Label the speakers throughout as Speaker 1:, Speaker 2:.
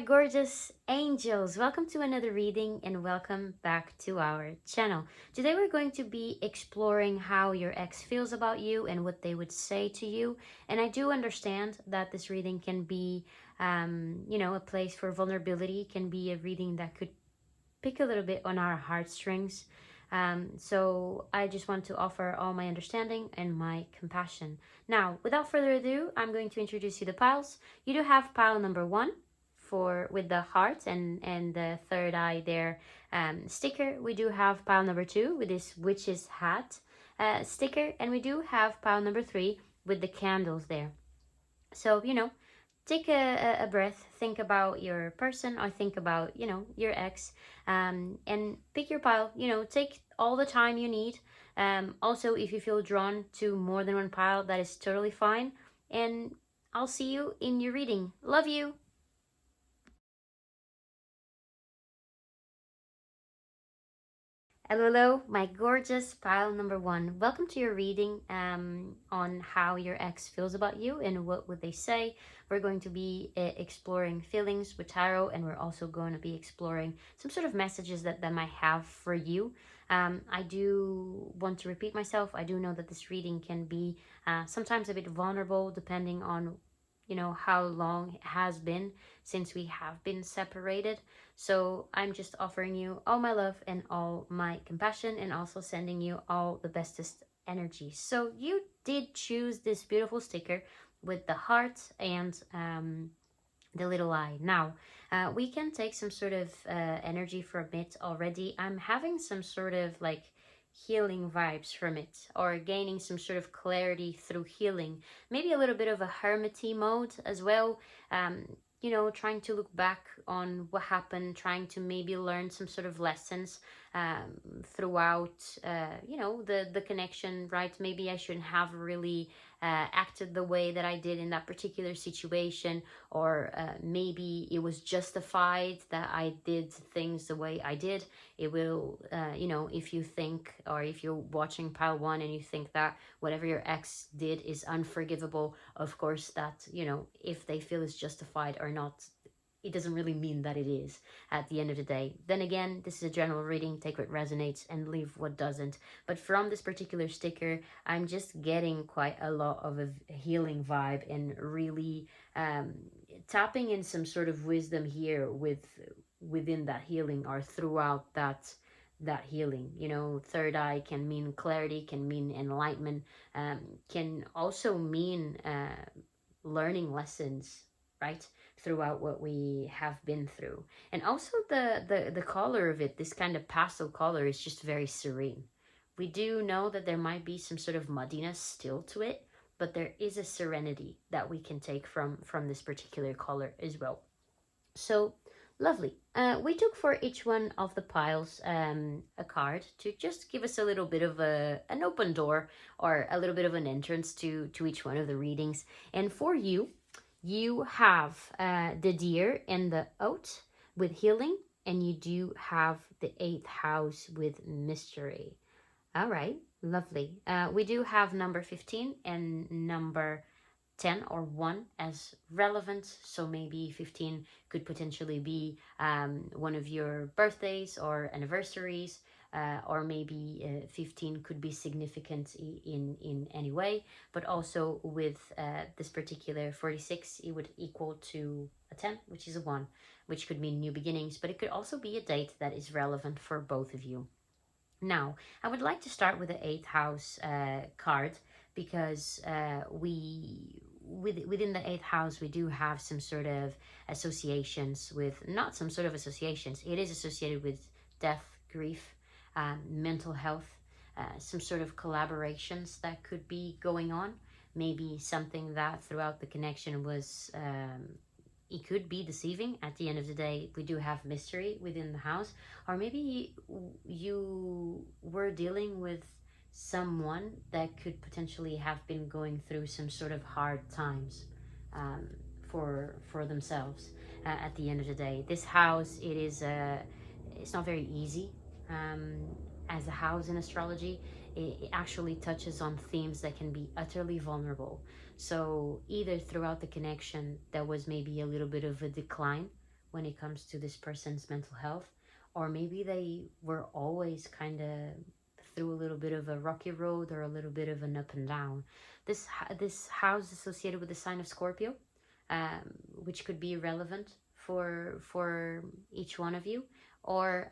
Speaker 1: my gorgeous angels. Welcome to another reading and welcome back to our channel. Today we're going to be exploring how your ex feels about you and what they would say to you. And I do understand that this reading can be, a place for vulnerability, can be a reading that could pick a little bit on our heartstrings. So I just want to offer all my understanding and my compassion. Now, without further ado, I'm going to introduce you the piles. You do have pile number 1 with the heart and the third eye there sticker. We do have pile number 2 with this witch's hat sticker, and we do have pile number 3 with the candles there. So take a breath, think about your person, or think about your ex, and pick your pile. Take all the time you need. Also, if you feel drawn to more than one pile, that is totally fine, and I'll see you in your reading. Love you. Hello, my gorgeous pile number 1. Welcome to your reading on how your ex feels about you and what would they say. We're going to be exploring feelings with tarot, and we're also going to be exploring some sort of messages that might have for you. I do want to repeat myself. I do know that this reading can be sometimes a bit vulnerable depending on how long it has been since we have been separated. So I'm just offering you all my love and all my compassion, and also sending you all the bestest energy. So you did choose this beautiful sticker with the heart and the little eye. Now we can take some sort of energy from it already. I'm having some sort of like healing vibes from it, or gaining some sort of clarity through healing, maybe a little bit of a hermity mode as well. Trying to look back on what happened, trying to maybe learn some sort of lessons throughout the connection, right? Maybe I shouldn't have really acted the way that I did in that particular situation, or maybe it was justified that I did things the way I did. It will if you think, or if you're watching pile 1 and you think that whatever your ex did is unforgivable, of course that if they feel it's justified or not, it doesn't really mean that it is at the end of the day. Then again, this is a general reading. Take what resonates and leave what doesn't. But from this particular sticker, I'm just getting quite a lot of a healing vibe, and really tapping in some sort of wisdom here within that healing, or throughout that healing. Third eye can mean clarity, can mean enlightenment, can also mean learning lessons, right, throughout what we have been through. And also the color of it, this kind of pastel color, is just very serene. We do know that there might be some sort of muddiness still to it, but there is a serenity that we can take from this particular color as well. So lovely. We took for each one of the piles a card to just give us a little bit of an open door, or a little bit of an entrance to each one of the readings. And for you have the deer and the oat with healing, and you do have the 8th house with mystery. All right, lovely. We do have number 15 and number 10 or 1 as relevant. So maybe 15 could potentially be one of your birthdays or anniversaries, or maybe 15 could be significant in any way. But also with this particular 46, it would equal to a 10, which is a 1, which could mean new beginnings, but it could also be a date that is relevant for both of you. Now, I would like to start with the 8th house card, because within the 8th house, we do have some sort of associations with, not some sort of associations, it is associated with death, grief, mental health, some sort of collaborations that could be going on. Maybe something that throughout the connection was, it could be deceiving. At the end of the day, we do have mystery within the house. Or maybe you were dealing with someone that could potentially have been going through some sort of hard times for themselves. At the end of the day, this house, it's not very easy as a house in astrology. It actually touches on themes that can be utterly vulnerable. So either throughout the connection there was maybe a little bit of a decline when it comes to this person's mental health, or maybe they were always kind of through a little bit of a rocky road or a little bit of an up and down. This house is associated with the sign of Scorpio, which could be relevant for each one of you, or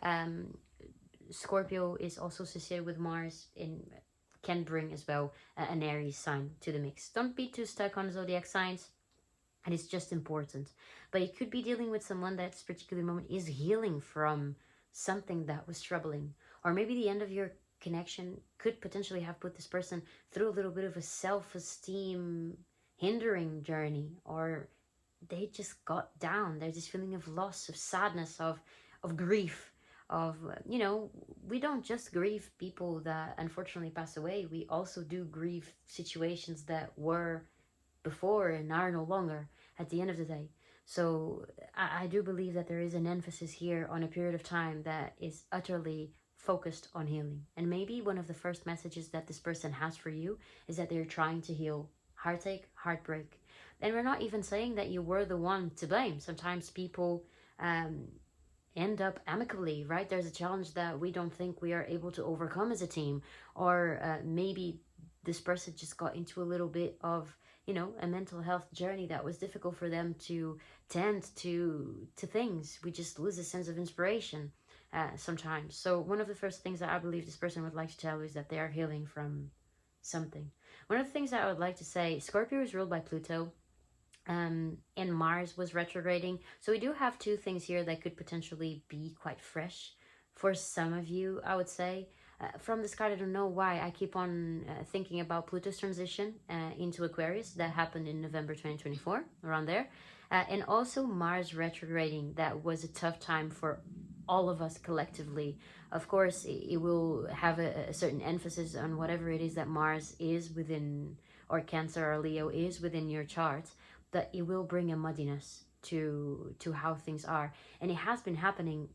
Speaker 1: Scorpio is also associated with Mars in can bring as well an Aries sign to the mix. Don't be too stuck on zodiac signs. And it's just important. But it could be dealing with someone that at this particular moment is healing from something that was troubling. Or maybe the end of your connection could potentially have put this person through a little bit of a self-esteem hindering journey, or they just got down. There's this feeling of loss, of sadness, of grief, of we don't just grieve people that unfortunately pass away. We also do grieve situations that were before and are no longer at the end of the day. So I do believe that there is an emphasis here on a period of time that is utterly focused on healing. And maybe one of the first messages that this person has for you is that they're trying to heal heartache, heartbreak. And we're not even saying that you were the one to blame. Sometimes people end up amicably, right? There's a challenge that we don't think we are able to overcome as a team. Or maybe this person just got into a little bit of a mental health journey that was difficult for them to tend to things. We just lose a sense of inspiration sometimes. So one of the first things that I believe this person would like to tell you is that they are healing from something. One of the things that I would like to say, Scorpio is ruled by Pluto, and Mars was retrograding. So we do have two things here that could potentially be quite fresh for some of you, I would say. From this card, I don't know why, I keep on thinking about Pluto's transition into Aquarius that happened in November 2024, around there. And also Mars retrograding. That was a tough time for all of us collectively. Of course, it will have a certain emphasis on whatever it is that Mars is within, or Cancer or Leo is within your chart, that it will bring a muddiness to how things are. And it has been happening.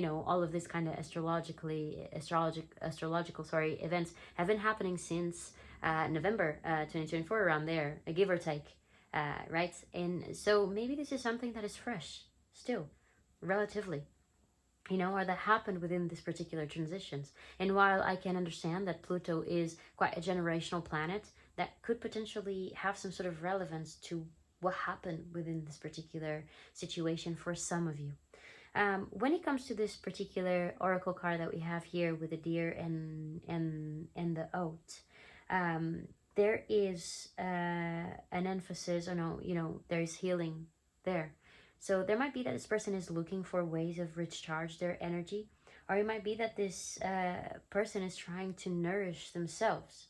Speaker 1: All of this kind of astrological events have been happening since November 2024, around there, give or take, right? And so maybe this is something that is fresh still, relatively, or that happened within this particular transitions. And while I can understand that Pluto is quite a generational planet, that could potentially have some sort of relevance to what happened within this particular situation for some of you. When it comes to this particular oracle card that we have here with the deer and the oat, there is an emphasis on, there is healing there. So there might be that this person is looking for ways of recharge their energy, or it might be that this person is trying to nourish themselves.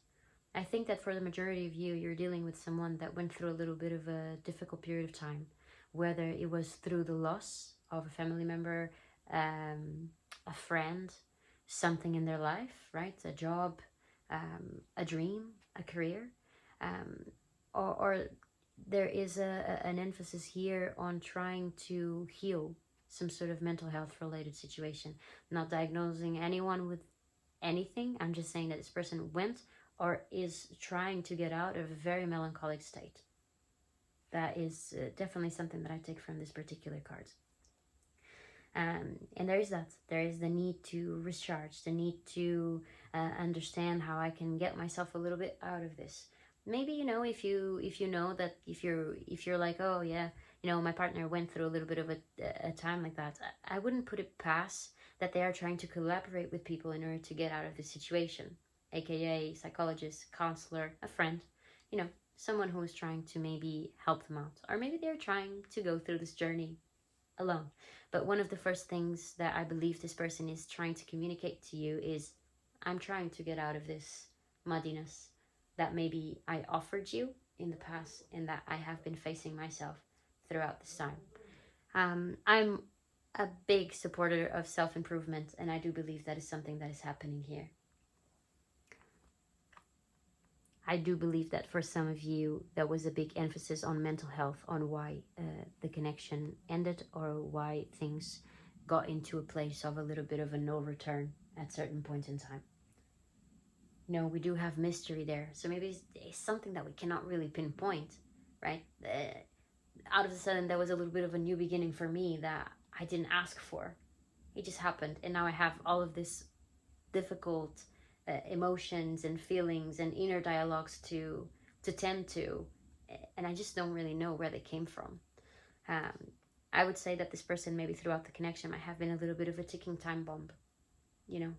Speaker 1: I think that for the majority of you, you're dealing with someone that went through a little bit of a difficult period of time, whether it was through the loss of a family member, a friend, something in their life, right? A job, a dream, a career, or there is an emphasis here on trying to heal some sort of mental health related situation. Not diagnosing anyone with anything. I'm just saying that this person went or is trying to get out of a very melancholic state. That is definitely something that I take from this particular card. And there is that. There is the need to recharge, the need to understand how I can get myself a little bit out of this. Maybe, if you know that if you're like, oh yeah, my partner went through a little bit of a time like that, I wouldn't put it past that they are trying to collaborate with people in order to get out of the situation, aka psychologist, counselor, a friend, someone who is trying to maybe help them out, or maybe they're trying to go through this journey alone. But one of the first things that I believe this person is trying to communicate to you is, I'm trying to get out of this muddiness that maybe I offered you in the past and that I have been facing myself throughout this time. I'm a big supporter of self-improvement, and I do believe that is something that is happening here. I do believe that for some of you, there was a big emphasis on mental health, on why the connection ended, or why things got into a place of a little bit of a no return at certain points in time. We do have mystery there. So maybe it's something that we cannot really pinpoint, right? out of a sudden there was a little bit of a new beginning for me that I didn't ask for. It just happened, and now I have all of this difficult emotions and feelings and inner dialogues to tend to, and I just don't really know where they came from. I would say that this person maybe throughout the connection might have been a little bit of a ticking time bomb. You know,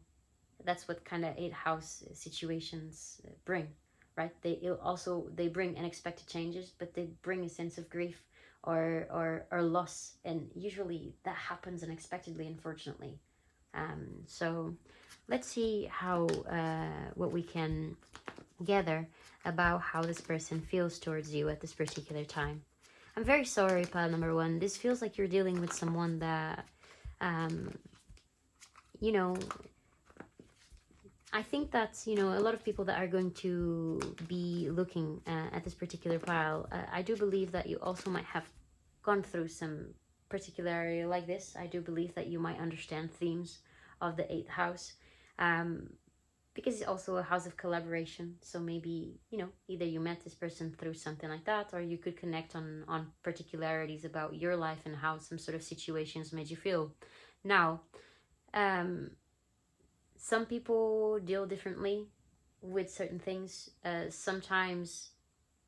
Speaker 1: that's what kind of 8th house situations bring, right? They bring unexpected changes, but they bring a sense of grief or loss, and usually that happens unexpectedly, unfortunately. So let's see how what we can gather about how this person feels towards you at this particular time. I'm very sorry, pile number 1. This feels like you're dealing with someone that, you know, I think that's, you know, a lot of people that are going to be looking at this particular pile. I do believe that you also might have gone through some particularity like this. I do believe that you might understand themes of the 8th house. Because it's also a house of collaboration, so maybe, you know, either you met this person through something like that, or you could connect on particularities about your life and how some sort of situations made you feel. Now, some people deal differently with certain things. Sometimes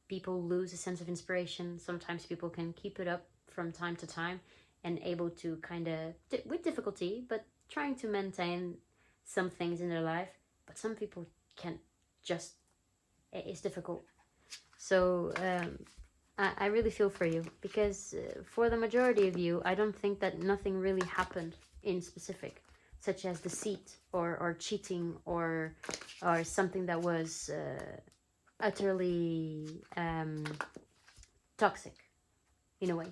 Speaker 1: people lose a sense of inspiration. Sometimes people can keep it up from time to time and able to kind of, with difficulty, but trying to maintain some things in their life. But some people can't, just, it's difficult. So I really feel for you, because for the majority of you, I don't think that nothing really happened in specific, such as deceit or cheating or something that was utterly toxic in a way.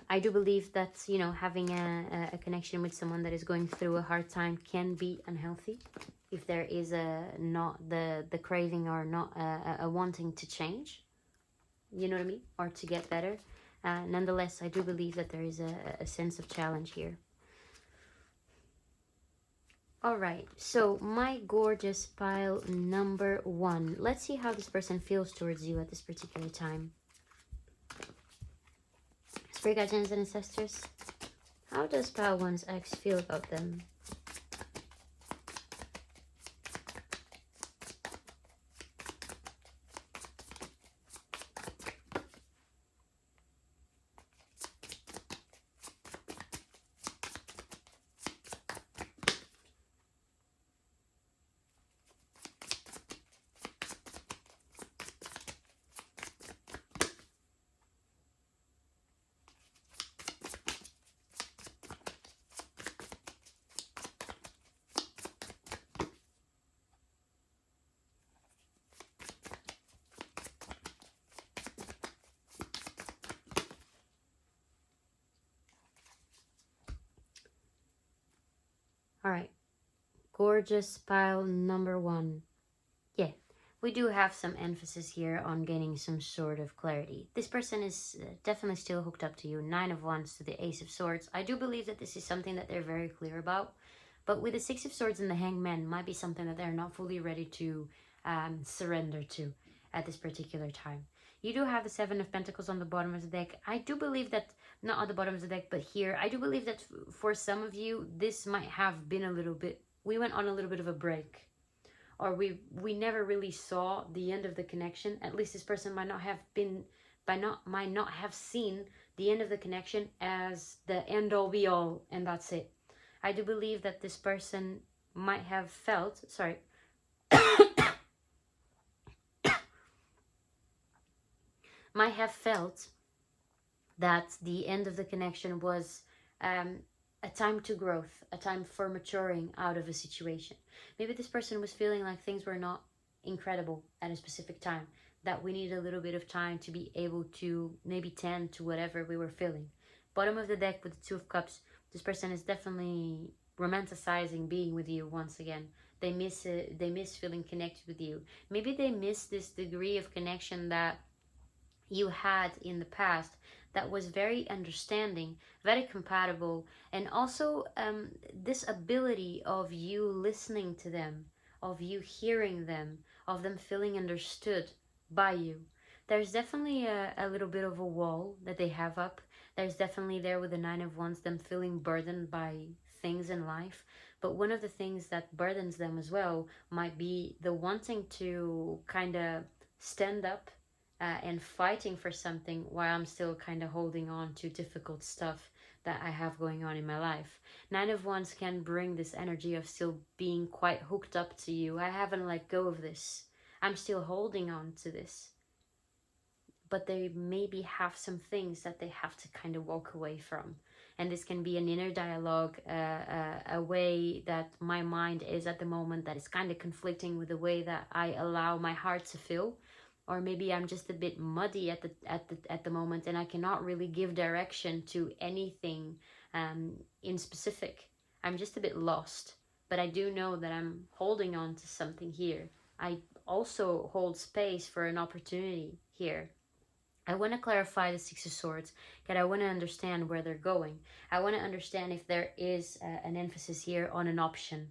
Speaker 1: I do believe that, you know, having a connection with someone that is going through a hard time can be unhealthy if there is not the craving or not a wanting to change, you know what I mean, or to get better. Nonetheless, I do believe that there is a sense of challenge here. All right, so my gorgeous pile number 1. Let's see how this person feels towards you at this particular time. Spirit guardians and ancestors, how does pile 1's ex feel about them? All right, gorgeous pile number 1. Yeah, we do have some emphasis here on gaining some sort of clarity. This person is definitely still hooked up to you. 9 of Wands to the Ace of Swords. I do believe that this is something that they're very clear about. But with the 6 of Swords and the Hangman, might be something that they're not fully ready to surrender to at this particular time. You do have the 7 of Pentacles on the bottom of the deck. I do believe that, not on the bottom of the deck, but here, I do believe that for some of you, this might have been a little bit, we went on a little bit of a break. Or we never really saw the end of the connection. At least this person might not have seen the end of the connection as the end all be all, and that's it. I do believe that this person might have felt, sorry, might have felt that the end of the connection was a time to growth, a time for maturing out of a situation. Maybe this person was feeling like things were not incredible at a specific time, that we needed a little bit of time to be able to maybe tend to whatever we were feeling. Bottom of the deck with the 2 of Cups, this person is definitely romanticizing being with you once again. They miss it, they miss feeling connected with you. Maybe they miss this degree of connection that you had in the past, that was very understanding, very compatible, and also this ability of you listening to them, of you hearing them, of them feeling understood by you. There's definitely a little bit of a wall that they have up. There's definitely there with the Nine of Wands, them feeling burdened by things in life. But one of the things that burdens them as well might be the wanting to kind of stand up and fighting for something while I'm still kind of holding on to difficult stuff that I have going on in my life. Nine of Wands can bring this energy of still being quite hooked up to you. I haven't let go of this. I'm still holding on to this. But they maybe have some things that they have to kind of walk away from. And this can be an inner dialogue, a way that my mind is at the moment that is kind of conflicting with the way that I allow my heart to feel. Or maybe I'm just a bit muddy at the moment, and I cannot really give direction to anything in specific. I'm just a bit lost, but I do know that I'm holding on to something here. I also hold space for an opportunity here. I want to clarify the Six of Swords, because I want to understand where they're going. I want to understand if there is an emphasis here on an option.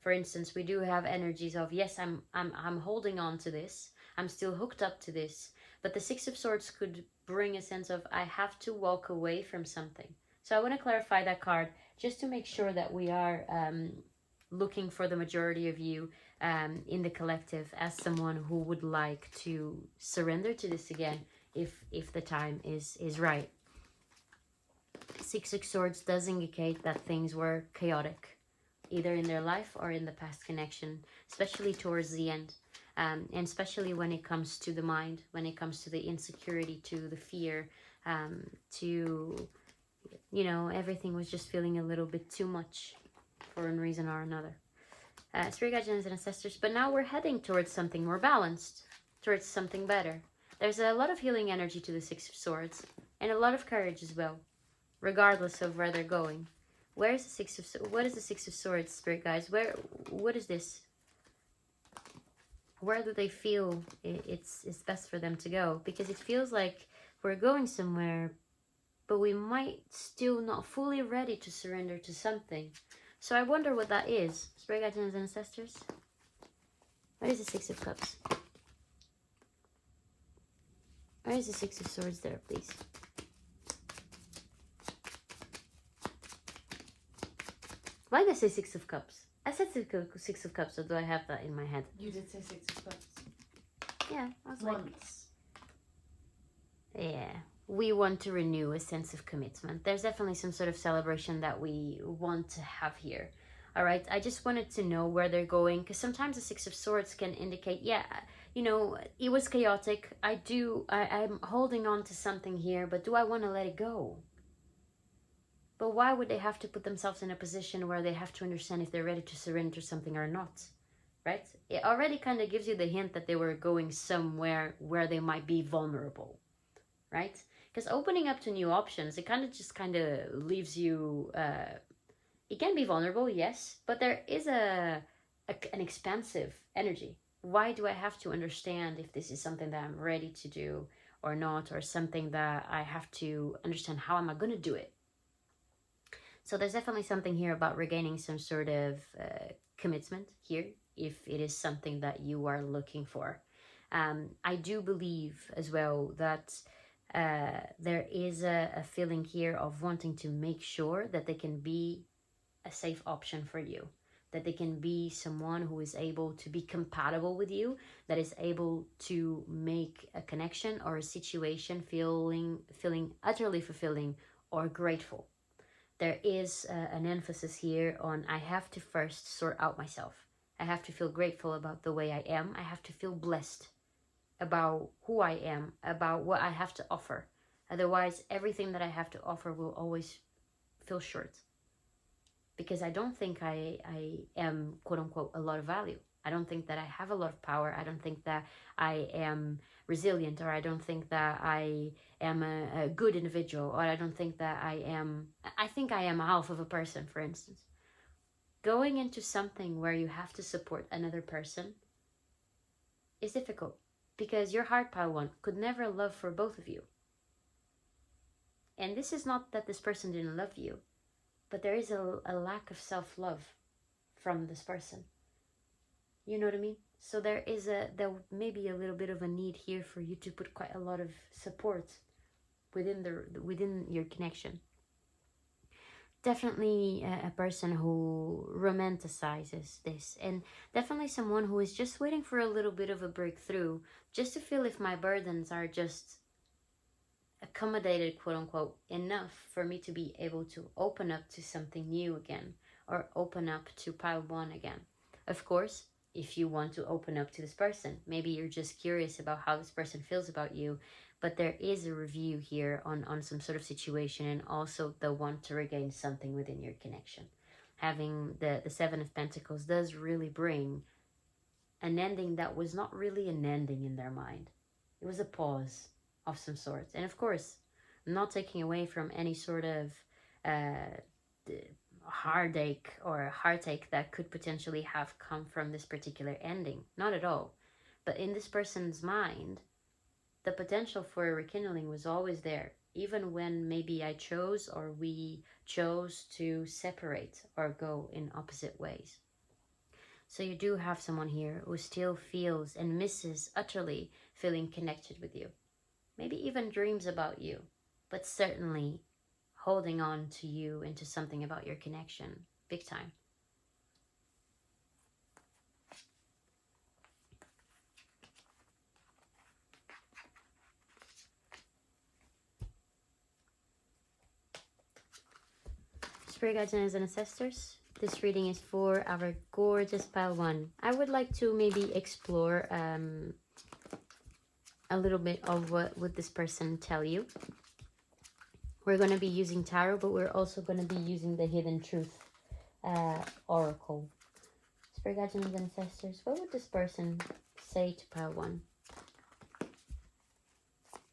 Speaker 1: For instance, we do have energies of, yes, I'm holding on to this. I'm still hooked up to this. But the Six of Swords could bring a sense of, I have to walk away from something. So I want to clarify that card just to make sure that we are looking for the majority of you in the collective as someone who would like to surrender to this again if the time is right. Six of Swords does indicate that things were chaotic, either in their life or in the past connection, especially towards the end. And especially when it comes to the mind, when it comes to the insecurity, to the fear, to, you know, everything was just feeling a little bit too much for one reason or another. Spirit guardians and ancestors, but now we're heading towards something more balanced, towards something better. There's a lot of healing energy to the Six of Swords, and a lot of courage as well, regardless of where they're going. Where is the Six of Swords? What is the Six of Swords, Spirit guys? What is this? Where do they feel it's best for them to go? Because it feels like we're going somewhere, but we might still not fully ready to surrender to something. So I wonder what that is. Spirit guardians and ancestors. What is the Six of Cups? Where is the Six of Swords there, please? Why did I say Six of Cups? I said Six of Cups, or do I have that in my head?
Speaker 2: You did say Six of Cups.
Speaker 1: Yeah, I was
Speaker 2: Once.
Speaker 1: Yeah, we want to renew a sense of commitment. There's definitely some sort of celebration that we want to have here. All right, I just wanted to know where they're going, because sometimes the Six of Swords can indicate, yeah, you know, it was chaotic. I'm holding on to something here, but do I want to let it go? But why would they have to put themselves in a position where they have to understand if they're ready to surrender something or not? Right? It already kind of gives you the hint that they were going somewhere where they might be vulnerable. Right? Because opening up to new options, it kind of leaves you... it can be vulnerable, yes, but there is an expansive energy. Why do I have to understand if this is something that I'm ready to do or not, or something that I have to understand how am I going to do it? So there's definitely something here about regaining some sort of commitment here, if it is something that you are looking for. I do believe as well that there is a feeling here of wanting to make sure that they can be a safe option for you, that they can be someone who is able to be compatible with you, that is able to make a connection or a situation feeling utterly fulfilling or grateful. There is an emphasis here on, I have to first sort out myself. I have to feel grateful about the way I am. I have to feel blessed about who I am, about what I have to offer. Otherwise, everything that I have to offer will always feel short. Because I don't think I am, quote unquote, a lot of value. I don't think that I have a lot of power. I don't think that I am resilient, or I don't think that I am a good individual, or I don't think that I think I am half of a person, for instance. Going into something where you have to support another person is difficult, because your heart pile one could never love for both of you. And this is not that this person didn't love you, but there is a lack of self-love from this person. You know what I mean? So there may be a little bit of a need here for you to put quite a lot of support within your connection. Definitely a person who romanticizes this, and definitely someone who is just waiting for a little bit of a breakthrough, just to feel if my burdens are just accommodated, quote unquote, enough for me to be able to open up to something new again, or open up to pile one again. Of course, if you want to open up to this person, maybe you're just curious about how this person feels about you, but there is a review here on some sort of situation, and also the want to regain something within your connection. Having the Seven of Pentacles does really bring an ending that was not really an ending in their mind. It was a pause of some sort. And of course, I'm not taking away from any sort of heartache or heartache that could potentially have come from this particular ending. Not at all. But in this person's mind, the potential for a rekindling was always there, even when maybe I chose or we chose to separate or go in opposite ways. So you do have someone here who still feels and misses utterly feeling connected with you. Maybe even dreams about you, but certainly holding on to you and to something about your connection. Big time. Spirit guides and ancestors, this reading is for our gorgeous pile one. I would like to maybe explore a little bit of what would this person tell you. We're going to be using tarot, but we're also going to be using the Hidden Truth oracle. Spirit guides and ancestors, what would this person say to pile one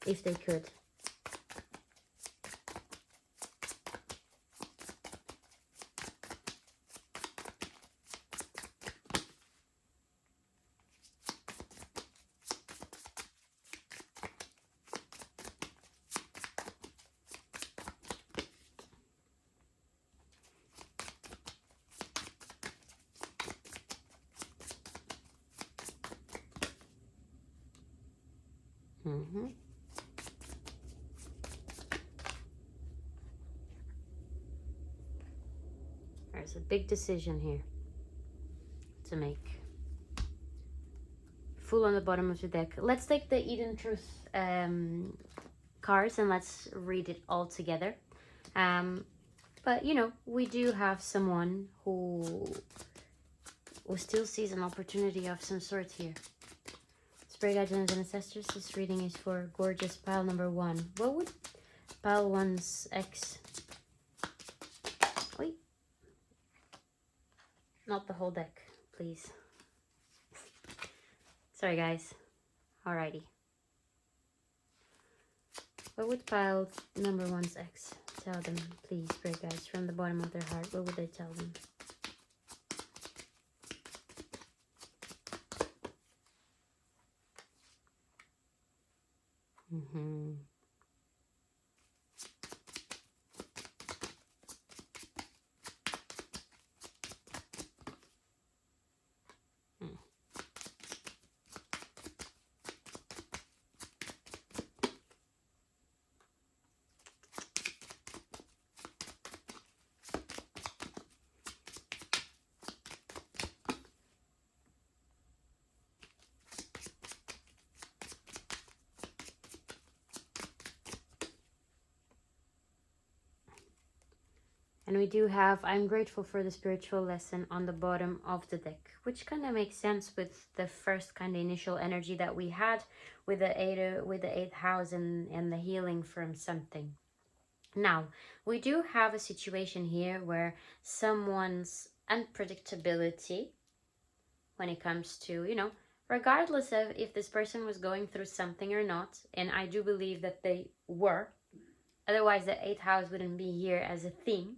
Speaker 1: if they could? There's a big decision here to make. Full on the bottom of the deck. Let's take the Hidden Truth cards and let's read it all together. But you know, we do have someone who still sees an opportunity of some sort here. Spirit guides and ancestors, this reading is for gorgeous pile number one. What would pile one's ex... Wait. Not the whole deck, please. Sorry, guys. Alrighty. What would pile number one's ex tell them, please, Spirit guides, from the bottom of their heart? What would they tell them? And we do have, I'm grateful for the spiritual lesson on the bottom of the deck, which kind of makes sense with the first kind of initial energy that we had with the eighth house and the healing from something. Now, we do have a situation here where someone's unpredictability when it comes to, you know, regardless of if this person was going through something or not, and I do believe that they were, otherwise the eighth house wouldn't be here as a theme.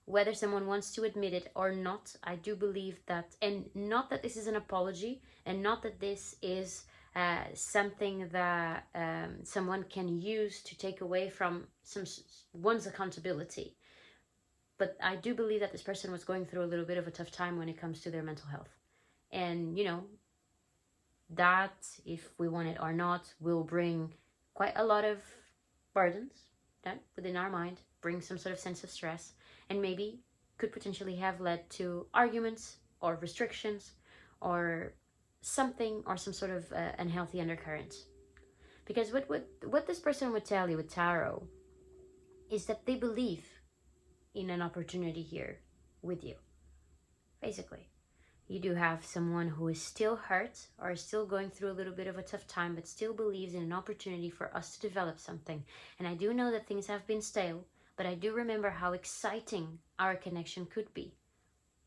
Speaker 1: Whether someone wants to admit it or not, I do believe that, and not that this is an apology, and not that this is something that someone can use to take away from one's accountability. But I do believe that this person was going through a little bit of a tough time when it comes to their mental health. And, you know, that, if we want it or not, will bring quite a lot of burdens that within our mind, bring some sort of sense of stress, and maybe could potentially have led to arguments or restrictions or something, or some sort of unhealthy undercurrent. Because what this person would tell you with tarot is that they believe in an opportunity here with you. Basically, you do have someone who is still hurt or is still going through a little bit of a tough time, but still believes in an opportunity for us to develop something. And I do know that things have been stale, but I do remember how exciting our connection could be.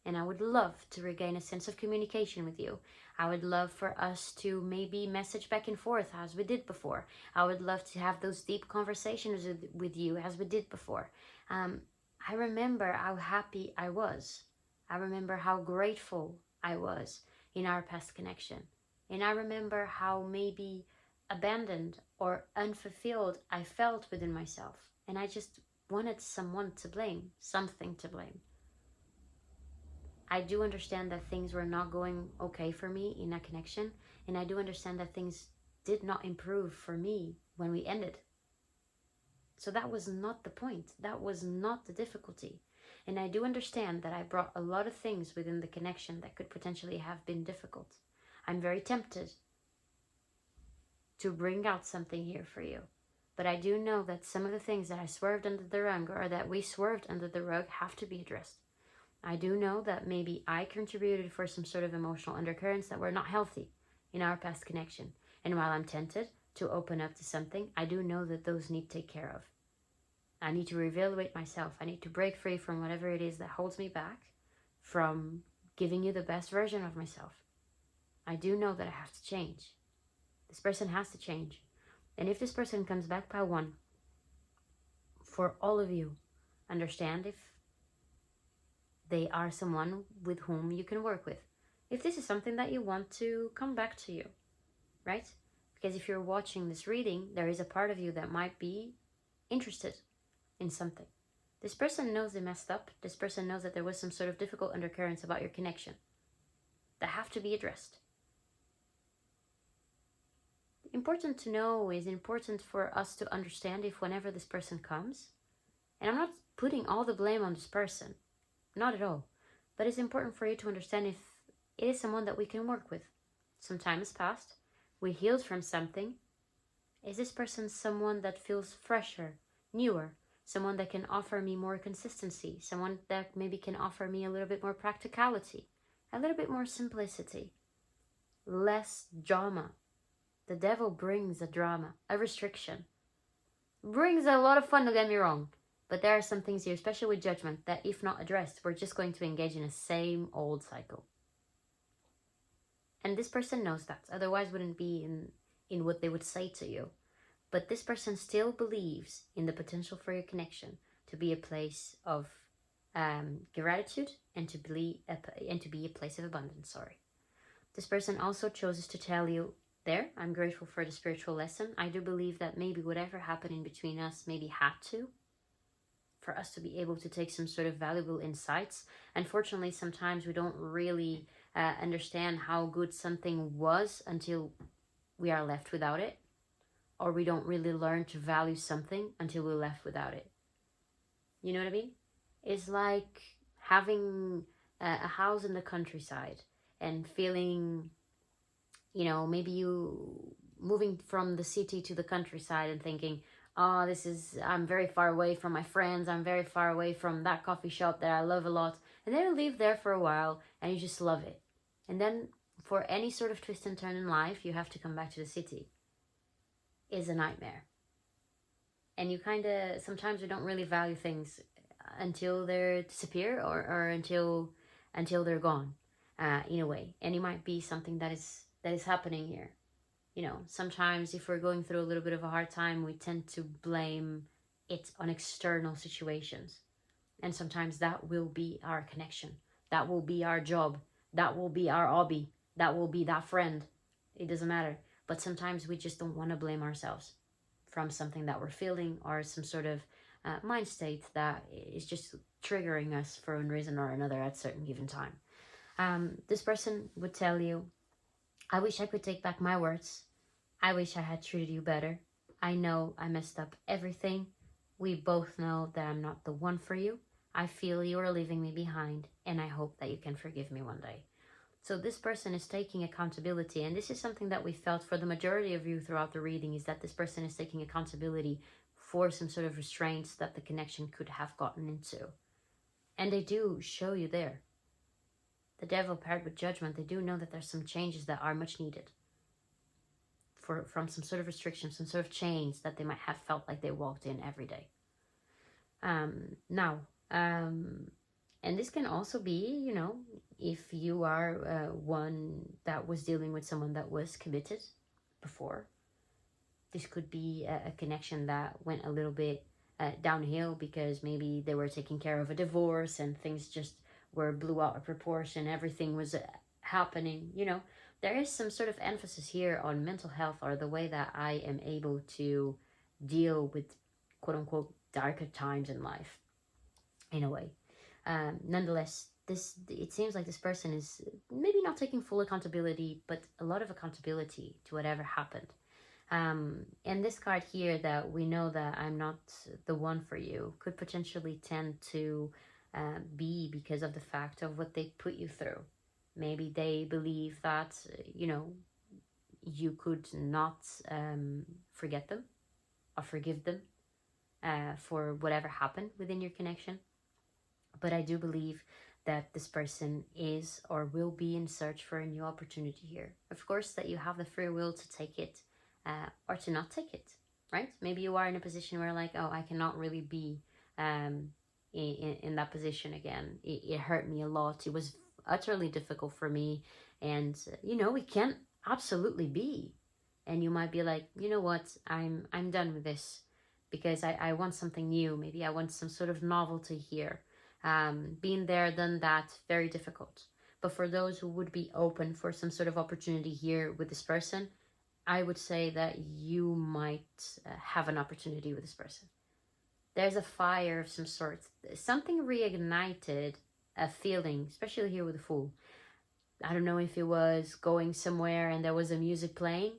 Speaker 1: And I would love to regain a sense of communication with you. I would love for us to maybe message back and forth as we did before. I would love to have those deep conversations with you as we did before. I remember how happy I was. I remember how grateful I was in our past connection. And I remember how maybe abandoned or unfulfilled I felt within myself. And I just wanted someone to blame, something to blame. I do understand that things were not going okay for me in that connection. And I do understand that things did not improve for me when we ended. So that was not the point. That was not the difficulty. And I do understand that I brought a lot of things within the connection that could potentially have been difficult. I'm very tempted to bring out something here for you. But I do know that some of the things that I swerved under the rug, or that we swerved under the rug, have to be addressed. I do know that maybe I contributed for some sort of emotional undercurrents that were not healthy in our past connection. And while I'm tempted to open up to something, I do know that those need to take care of. I need to reevaluate myself. I need to break free from whatever it is that holds me back from giving you the best version of myself. I do know that I have to change. This person has to change. And if this person comes back by one, for all of you, understand if they are someone with whom you can work with. If this is something that you want to come back to you, right? Because if you're watching this reading, there is a part of you that might be interested in something. This person knows they messed up. This person knows that there was some sort of difficult undercurrents about your connection that have to be addressed. Important to know is important for us to understand if whenever this person comes, and I'm not putting all the blame on this person, not at all, but it's important for you to understand if it is someone that we can work with. Some time has passed, we healed from something. Is this person someone that feels fresher, newer, someone that can offer me more consistency, someone that maybe can offer me a little bit more practicality, a little bit more simplicity, less drama? The devil brings a drama, a restriction, brings a lot of fun, don't get me wrong, but there are some things here, especially with judgment, that if not addressed, we're just going to engage in the same old cycle. And this person knows that, otherwise wouldn't be in what they would say to you. But this person still believes in the potential for your connection to be a place of gratitude and to be a place of abundance. This person also chooses to tell you, I'm grateful for the spiritual lesson. I do believe that maybe whatever happened in between us maybe had to, for us to be able to take some sort of valuable insights. Unfortunately, sometimes we don't really understand how good something was until we are left without it. Or we don't really learn to value something until we're left without it. You know what I mean? It's like having a house in the countryside and feeling, maybe you moving from the city to the countryside and thinking, oh, I'm very far away from my friends. I'm very far away from that coffee shop that I love a lot. And then you live there for a while and you just love it. And then for any sort of twist and turn in life, you have to come back to the city. Is a nightmare. And you sometimes we don't really value things until they disappear or until they're gone, in a way. And it might be something that is happening here. Sometimes if we're going through a little bit of a hard time, we tend to blame it on external situations. And sometimes that will be our connection. That will be our job. That will be our hobby. That will be that friend. It doesn't matter. But sometimes we just don't want to blame ourselves from something that we're feeling or some sort of mind state that is just triggering us for one reason or another at a certain given time. This person would tell you I wish I could take back my words. I wish I had treated you better. I know I messed up everything. We both know that I'm not the one for you. I feel you are leaving me behind, and I hope that you can forgive me one day. So this person is taking accountability, and this is something that we felt for the majority of you throughout the reading, is that this person is taking accountability for some sort of restraints that the connection could have gotten into. And they do show you there. The devil paired with judgment, they do know that there's some changes that are much needed. From some sort of restrictions, some sort of chains that they might have felt like they walked in every day. And this can also be, you know, if you are one that was dealing with someone that was committed before. This could be a connection that went a little bit downhill because maybe they were taking care of a divorce and things just blew out of proportion. Everything was happening, you know. There is some sort of emphasis here on mental health, or the way that I am able to deal with quote unquote darker times in life, in a way. Nonetheless, it seems like this person is maybe not taking full accountability, but a lot of accountability to whatever happened. And this card here, that we know that I'm not the one for you, could potentially tend to be because of the fact of what they put you through. Maybe they believe that, you know, you could not forget them or forgive them for whatever happened within your connection. But I do believe that this person is or will be in search for a new opportunity here. Of course, that you have the free will to take it or to not take it, right? Maybe you are in a position where like, oh, I cannot really be in that position again. It hurt me a lot. It was utterly difficult for me, and you know, it can absolutely be. And you might be like, you know what, I'm done with this, because I want something new. Maybe I want some sort of novelty here. Been there, done that, very difficult. But for those who would be open for some sort of opportunity here with this person, I would say that you might have an opportunity with this person. There's a fire of some sort. Something reignited a feeling, especially here with the Fool. I don't know if it was going somewhere and there was a music playing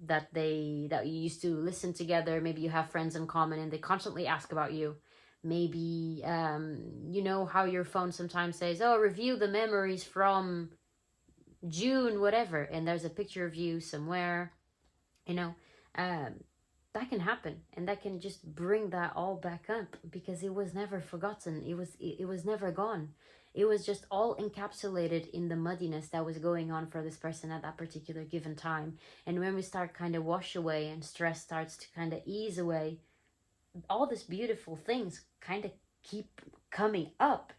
Speaker 1: that you used to listen together. Maybe you have friends in common and they constantly ask about you. Maybe you know how your phone sometimes says, oh, review the memories from June, whatever, and there's a picture of you somewhere, you know. That can happen, and that can just bring that all back up, because it was never forgotten. It was never gone. It was just all encapsulated in the muddiness that was going on for this person at that particular given time. And when we start kind of wash away and stress starts to kind of ease away, all these beautiful things kind of keep coming up,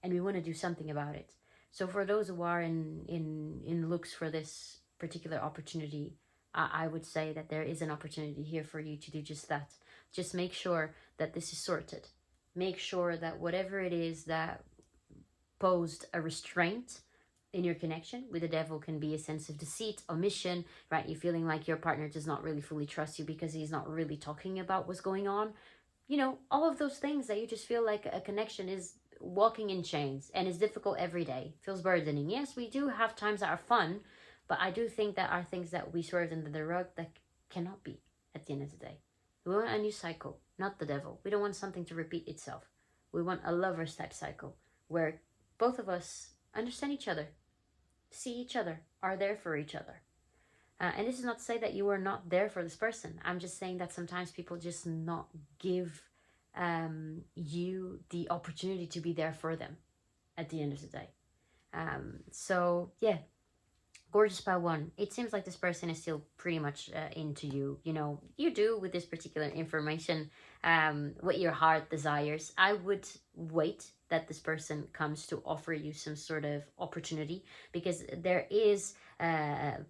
Speaker 1: and we want to do something about it. So for those who are in looks for this particular opportunity, I would say that there is an opportunity here for you to do just that. Just make sure that this is sorted. Make sure that whatever it is that posed a restraint in your connection with the devil, can be a sense of deceit, omission, right? You're feeling like your partner does not really fully trust you because he's not really talking about what's going on. You know, all of those things that you just feel like a connection is walking in chains and is difficult every day, feels burdening. Yes, we do have times that are fun, but I do think that are things that we swerved under the rug that cannot be at the end of the day. We want a new cycle, not the devil. We don't want something to repeat itself. We want a lovers type cycle where both of us understand each other, see each other, are there for each other. And this is not to say that you are not there for this person. I'm just saying that sometimes people just not give you the opportunity to be there for them at the end of the day. So yeah, gorgeous by one. It seems like this person is still pretty much into you. You know, you do with this particular information what your heart desires. I would wait that this person comes to offer you some sort of opportunity, because there is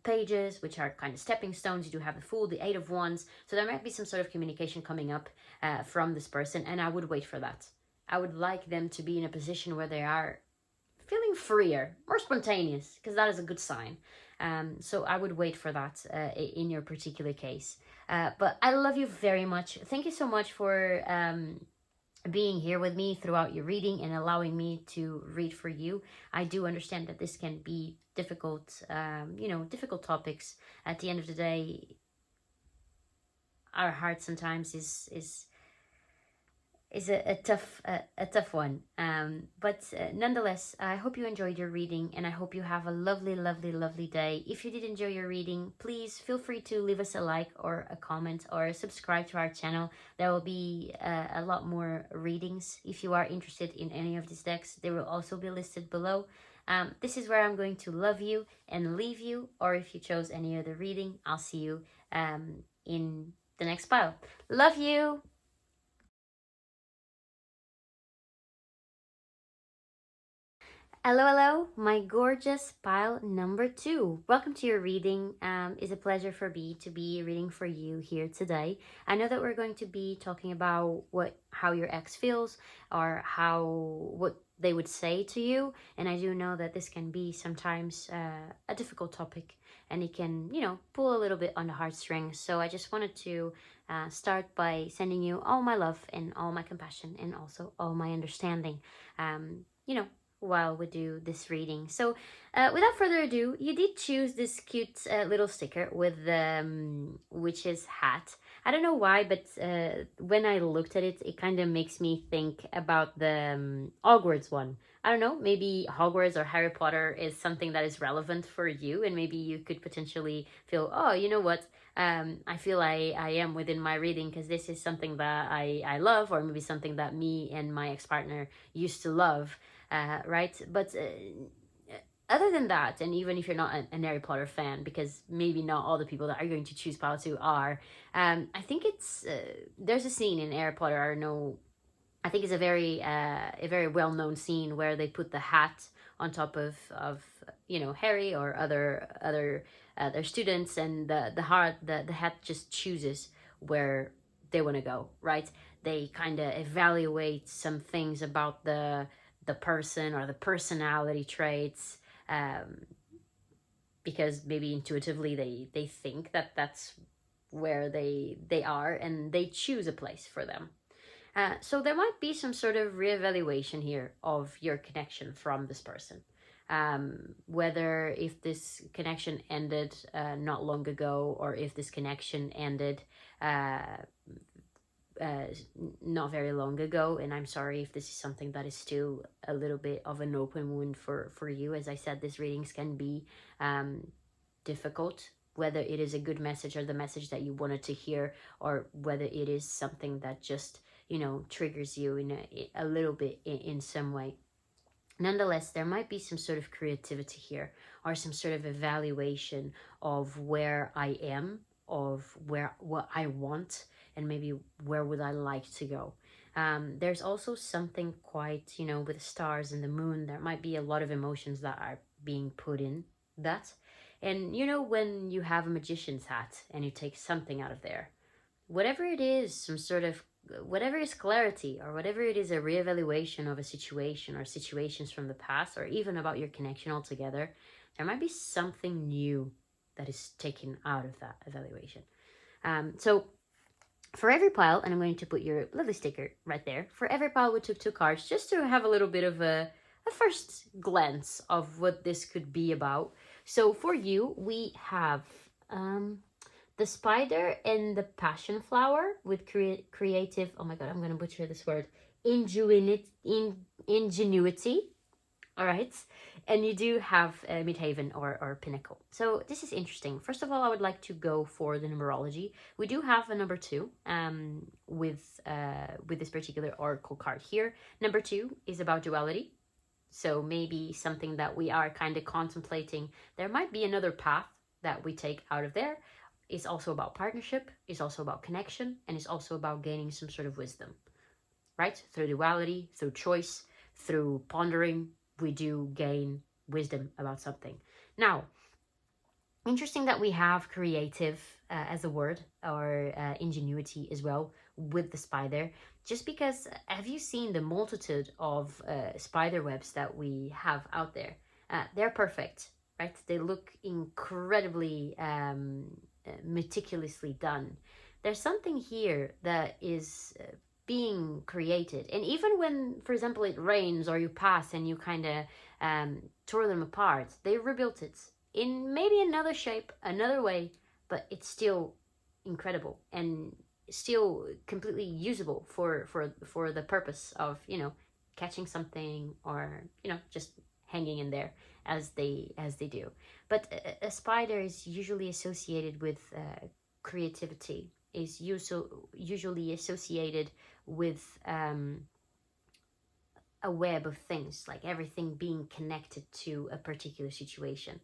Speaker 1: pages which are kind of stepping stones. You do have the Fool, the Eight of Wands, so there might be some sort of communication coming up from this person, and I would wait for that. I would like them to be in a position where they are feeling freer, more spontaneous, because that is a good sign. So I would wait for that in your particular case. But I love you very much. Thank you so much for being here with me throughout your reading and allowing me to read for you. I do understand that this can be difficult, difficult topics. At the end of the day, our heart sometimes is a tough one. But nonetheless, I hope you enjoyed your reading, and I hope you have a lovely, lovely, lovely day. If you did enjoy your reading, please feel free to leave us a like or a comment or subscribe to our channel. There will be a lot more readings. If you are interested in any of these decks, they will also be listed below. This is where I'm going to love you and leave you, or if you chose any other reading, I'll see you in the next pile. Love you! Hello, hello, my gorgeous pile number 2. Welcome to your reading. It's a pleasure for me to be reading for you here today. I know that we're going to be talking about how your ex feels, or what they would say to you. And I do know that this can be sometimes a difficult topic, and it can, pull a little bit on the heartstrings. So I just wanted to start by sending you all my love and all my compassion and also all my understanding. While we do this reading. So without further ado, you did choose this cute little sticker with the witch's hat. I don't know why, but when I looked at it, it kind of makes me think about the Hogwarts one. I don't know, maybe Hogwarts or Harry Potter is something that is relevant for you, and maybe you could potentially feel, oh, you know what, I feel I am within my reading because this is something that I love, or maybe something that me and my ex-partner used to love. Right? But other than that, and even if you're not an Harry Potter fan, because maybe not all the people that are going to choose pile 2 are, I think it's there's a scene in Harry Potter. I think it's a very well known scene where they put the hat on top of Harry or other their students, and the hat just chooses where they want to go. Right? They kind of evaluate some things about the person or the personality traits, because maybe intuitively they think that that's where they are, and they choose a place for them. So there might be some sort of reevaluation here of your connection from this person. Whether if this connection ended not long ago, or if this connection ended not very long ago. And I'm sorry if this is something that is still a little bit of an open wound for you. As I said, these readings can be difficult, whether it is a good message or the message that you wanted to hear, or whether it is something that just triggers you in a little bit in some way. Nonetheless, there might be some sort of creativity here, or some sort of evaluation of where I am, of what I want, and maybe where would I like to go. There's also something quite, with the stars and the moon, there might be a lot of emotions that are being put in that. And when you have a magician's hat and you take something out of there, whatever it is, some sort of, whatever is clarity, or whatever it is, a reevaluation of a situation or situations from the past, or even about your connection altogether, there might be something new that is taken out of that evaluation. So for every pile, and I'm going to put your lovely sticker right there, for every pile we took 2 cards, just to have a little bit of a first glance of what this could be about. So for you, we have the spider and the passion flower with creative, oh my god, I'm going to butcher this word, ingenuity. All right. And you do have Midhaven or Pinnacle. So this is interesting. First of all, I would like to go for the numerology. We do have a number 2 with this particular oracle card here. Number 2 is about duality. So maybe something that we are kind of contemplating. There might be another path that we take out of there. It's also about partnership. It's also about connection. And it's also about gaining some sort of wisdom. Right? Through duality, through choice, through pondering, we do gain wisdom about something. Now, interesting that we have creative as a word, or ingenuity as well, with the spider, just because have you seen the multitude of spider webs that we have out there? They're perfect, right? They look incredibly meticulously done. There's something here that is being created. And even when, for example, it rains or you pass and you kind of tore them apart, they rebuilt it in maybe another shape, another way, but it's still incredible and still completely usable for the purpose of, you know, catching something or, you know, just hanging in there as they do. But a spider is usually associated with creativity, is usually associated with a web of things, like everything being connected to a particular situation.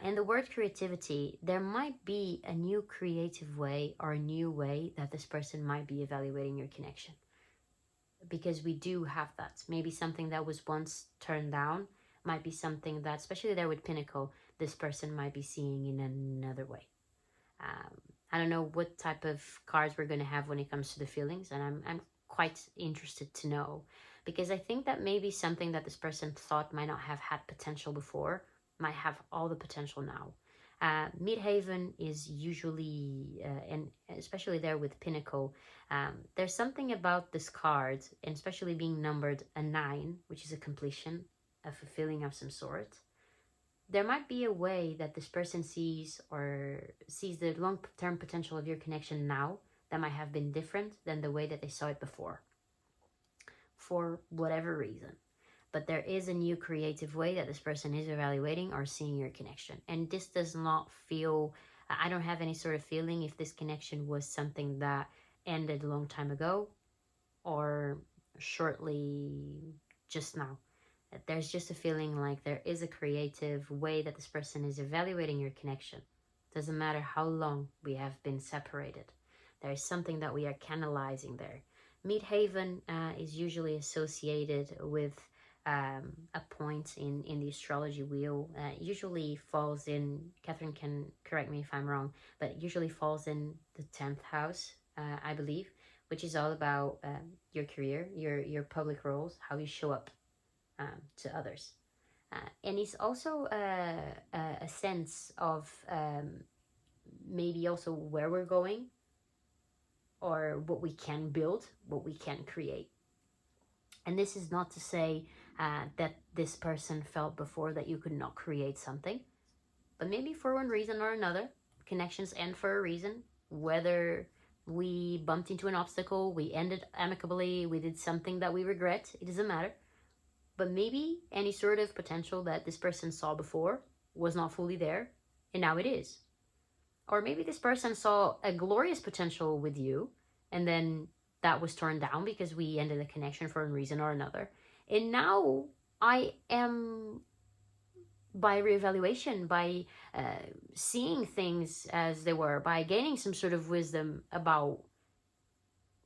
Speaker 1: And the word creativity, there might be a new creative way or a new way that this person might be evaluating your connection. Because we do have that. Maybe something that was once turned down might be something that, especially there with Pinnacle, this person might be seeing in another way. I don't know what type of cards we're going to have when it comes to the feelings, and I'm quite interested to know, because I think that maybe something that this person thought might not have had potential before might have all the potential now. Midhaven is usually, and especially there with Pinnacle, there's something about this card, and especially being numbered a 9, which is a completion, a fulfilling of some sort. There might be a way that this person sees the long-term potential of your connection now that might have been different than the way that they saw it before, for whatever reason. But there is a new creative way that this person is evaluating or seeing your connection. And this does not feel, I don't have any sort of feeling if this connection was something that ended a long time ago or shortly just now. There's just a feeling like there is a creative way that this person is evaluating your connection. Doesn't matter how long we have been separated. There is something that we are canalizing there. Midhaven is usually associated with a point in the astrology wheel. Usually falls in, Catherine can correct me if I'm wrong, but usually falls in the 10th house, I believe, which is all about your career, your public roles, how you show up to others. And it's also a sense of maybe also where we're going or what we can build, what we can create. And this is not to say that this person felt before that you could not create something, but maybe for one reason or another, connections end for a reason, whether we bumped into an obstacle, we ended amicably, we did something that we regret, it doesn't matter. But maybe any sort of potential that this person saw before was not fully there, and now it is. Or maybe this person saw a glorious potential with you, and then that was torn down because we ended a connection for a reason or another. And now I am, by reevaluation, by seeing things as they were, by gaining some sort of wisdom about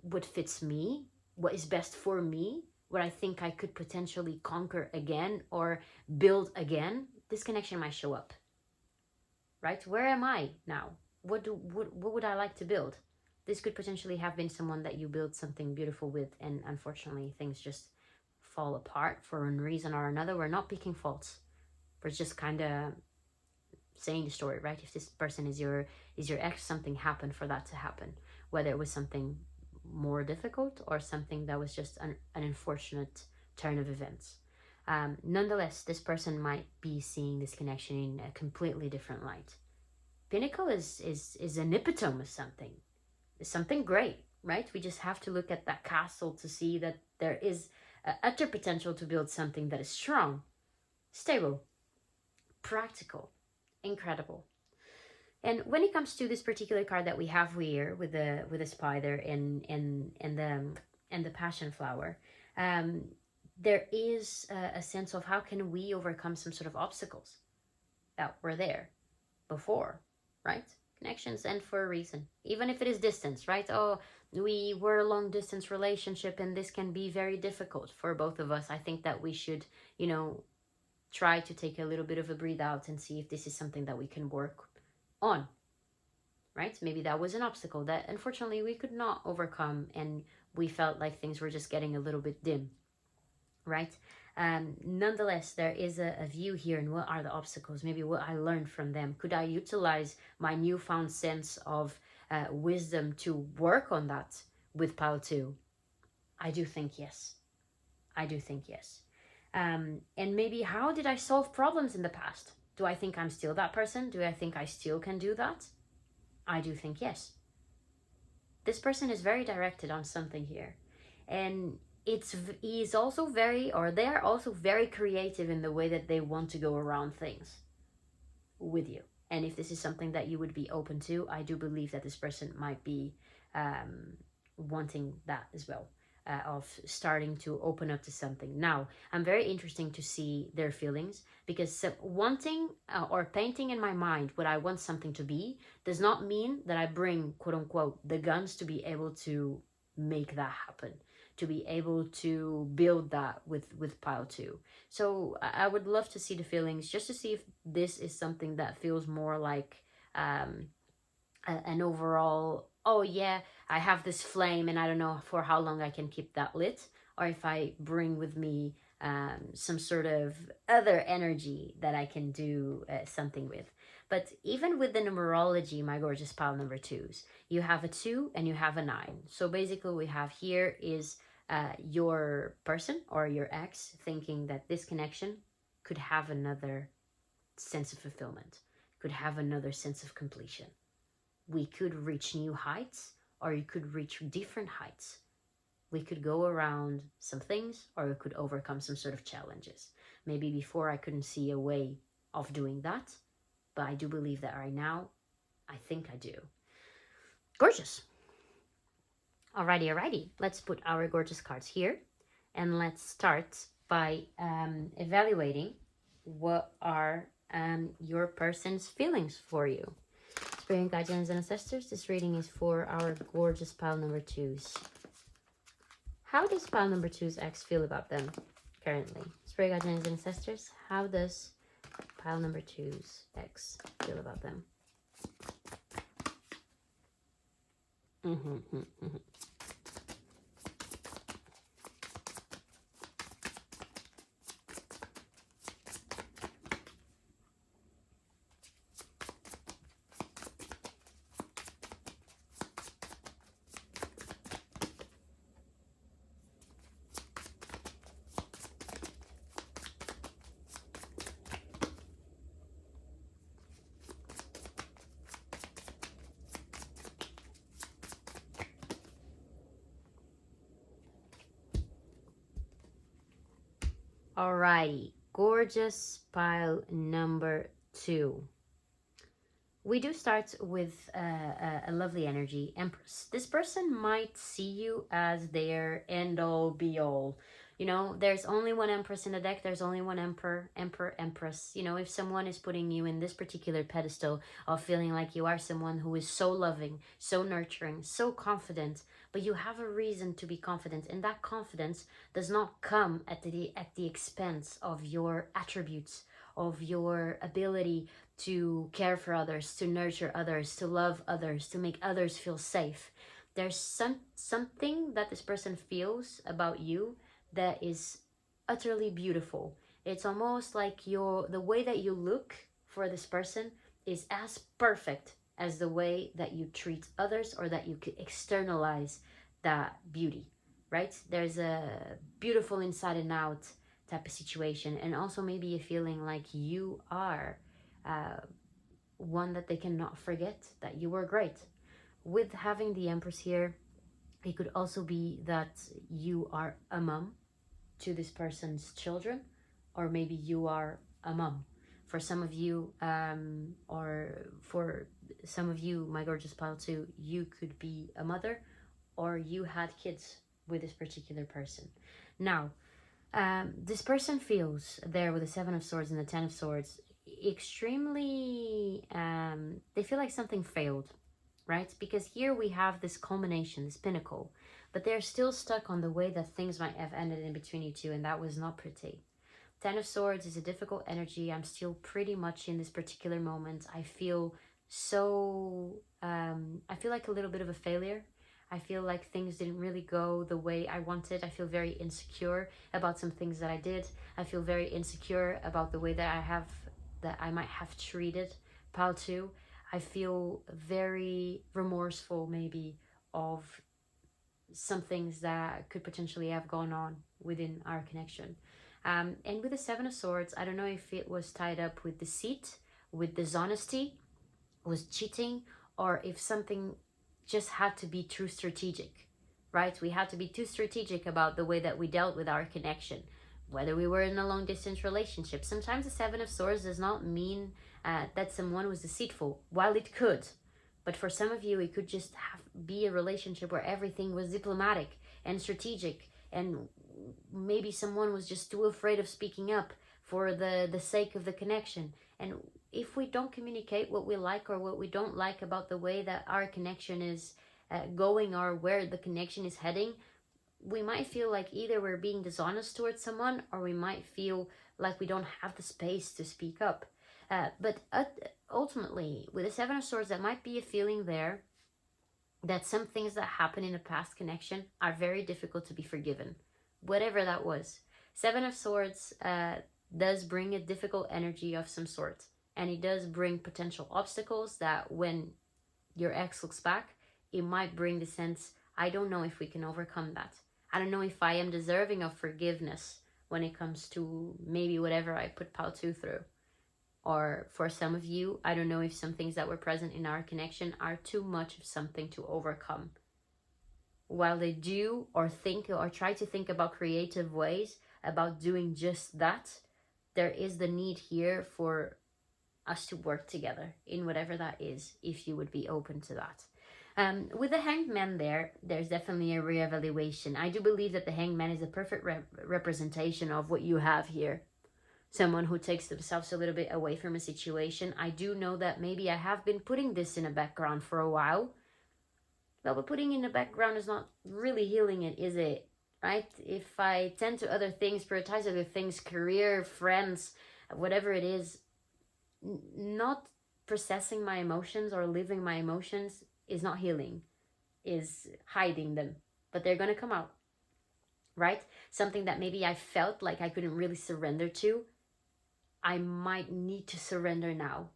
Speaker 1: what fits me, what is best for me, what I think I could potentially conquer again or build again, this connection might show up. Right? Where am I now? What would I like to build? This could potentially have been someone that you build something beautiful with, and unfortunately things just fall apart for one reason or another. We're not picking faults. We're just kind of saying the story, right? If this person is your ex, something happened for that to happen. Whether it was something more difficult or something that was just an unfortunate turn of events. Nonetheless, this person might be seeing this connection in a completely different light. Pinnacle is an epitome of something. It's something great, right? We just have to look at that castle to see that there is utter potential to build something that is strong, stable, practical, incredible. And when it comes to this particular card that we have here with the spider and the passion flower, there is a sense of how can we overcome some sort of obstacles that were there before, right? Connections end for a reason, even if it is distance, right? Oh, we were a long distance relationship and this can be very difficult for both of us. I think that we should, try to take a little bit of a breathe out and see if this is something that we can work on, right? Maybe that was an obstacle that unfortunately we could not overcome and we felt like things were just getting a little bit dim, right? Nonetheless, there is a view here and what are the obstacles, maybe what I learned from them. Could I utilize my newfound sense of wisdom to work on that with pile 2? I do think yes. I do think yes. And maybe how did I solve problems in the past? Do I think I'm still that person? Do I think I still can do that? I do think yes. This person is very directed on something here. And he's also very, or they're also very creative in the way that they want to go around things with you. And if this is something that you would be open to, I do believe that this person might be wanting that as well. Of starting to open up to something. Now, I'm very interested to see their feelings, because wanting or painting in my mind what I want something to be does not mean that I bring, quote unquote, the guns to be able to make that happen, to be able to build that with pile 2. So I would love to see the feelings, just to see if this is something that feels more like an overall, oh yeah, I have this flame and I don't know for how long I can keep that lit, or if I bring with me some sort of other energy that I can do something with. But even with the numerology, my gorgeous pile number 2s, you have a 2 and you have a 9. So basically we have here is your person or your ex thinking that this connection could have another sense of fulfillment, could have another sense of completion. We could reach new heights, or you could reach different heights. We could go around some things, or we could overcome some sort of challenges. Maybe before I couldn't see a way of doing that, but I do believe that right now, I think I do. Gorgeous. Alrighty. Let's put our gorgeous cards here, and let's start by evaluating what are your person's feelings for you. Spirit guardians and ancestors, this reading is for our gorgeous pile number 2s. How does pile number 2's ex feel about them currently? Spirit guardians and ancestors, how does pile number 2's ex feel about them? Alrighty, gorgeous pile number 2. We do start with a lovely energy, Empress. This person might see you as their end-all, be-all. You know, there's only one Empress in the deck. There's only one Emperor, Empress. You know, if someone is putting you in this particular pedestal of feeling like you are someone who is so loving, so nurturing, so confident, but you have a reason to be confident, and that confidence does not come at the expense of your attributes, of your ability to care for others, to nurture others, to love others, to make others feel safe. There's something that this person feels about you that is utterly beautiful. It's almost like the way that you look for this person is as perfect as the way that you treat others, or that you could externalize that beauty, right? There's a beautiful inside and out type of situation, and also maybe a feeling like you are one that they cannot forget, that you were great. With having the Empress here, it could also be that you are a mom to this person's children, or maybe you are a mom. For some of you, or for some of you, my gorgeous pile 2, you could be a mother, or you had kids with this particular person. Now, this person feels there with the 7 of Swords and the 10 of Swords extremely, they feel like something failed, right? Because here we have this culmination, this pinnacle, but they're still stuck on the way that things might have ended in between you two, and that was not pretty. 10 of Swords is a difficult energy. I'm still pretty much in this particular moment. I feel so, I feel like a little bit of a failure. I feel like things didn't really go the way I wanted. I feel very insecure about some things that I did. I feel very insecure about the way that I might have treated pile 2. I feel very remorseful maybe of some things that could potentially have gone on within our connection. And with the Seven of Swords, I don't know if it was tied up with deceit, with dishonesty, was cheating, or if something just had to be too strategic, right? We had to be too strategic about the way that we dealt with our connection, whether we were in a long distance relationship. Sometimes the Seven of Swords does not mean that someone was deceitful, while it could. But for some of you, it could just be a relationship where everything was diplomatic and strategic, and maybe someone was just too afraid of speaking up for the sake of the connection. And if we don't communicate what we like or what we don't like about the way that our connection is going or where the connection is heading, we might feel like either we're being dishonest towards someone, or we might feel like we don't have the space to speak up. But ultimately, with the Seven of Swords, there might be a feeling there that some things that happen in a past connection are very difficult to be forgiven, whatever that was. Seven of Swords does bring a difficult energy of some sort, and it does bring potential obstacles that when your ex looks back, it might bring the sense, I don't know if we can overcome that. I don't know if I am deserving of forgiveness when it comes to maybe whatever I put Pal 2 through. Or for some of you, I don't know if some things that were present in our connection are too much of something to overcome. While they do or think or try to think about creative ways about doing just that, there is the need here for us to work together in whatever that is, if you would be open to that. With the Hanged Man there's definitely a reevaluation. I do believe that the Hanged Man is a perfect representation of what you have here. Someone who takes themselves a little bit away from a situation. I do know that maybe I have been putting this in the background for a while. Well, but putting in the background is not really healing it, is it? Right? If I tend to other things, prioritize other things, career, friends, whatever it is, not processing my emotions or living my emotions is not healing, is hiding them. But they're going to come out, right? Something that maybe I felt like I couldn't really surrender to, I might need to surrender now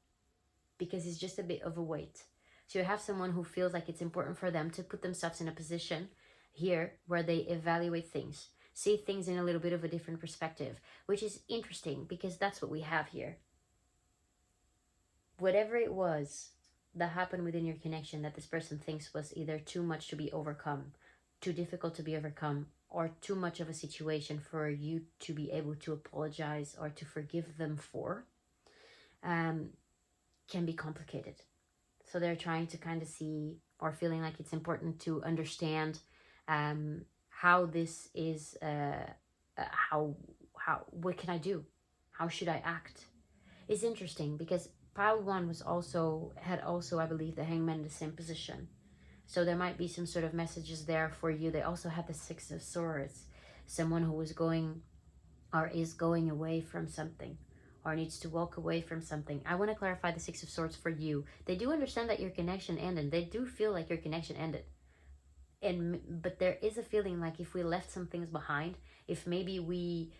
Speaker 1: because it's just a bit of a weight. So you have someone who feels like it's important for them to put themselves in a position here where they evaluate things, see things in a little bit of a different perspective, which is interesting because that's what we have here. Whatever it was that happened within your connection that this person thinks was either too much to be overcome, too difficult to be overcome, or too much of a situation for you to be able to apologize or to forgive them for, can be complicated. So they're trying to kind of see, or feeling like it's important to understand how this is, what can I do? How should I act? It's interesting because pile 1 had also, I believe, the Hangman in the same position. So there might be some sort of messages there for you. They also had the Six of Swords. Someone who was going or is going away from something or needs to walk away from something. I want to clarify the Six of Swords for you. They do understand that your connection ended. They do feel like your connection ended. But there is a feeling like if we left some things behind, if maybe we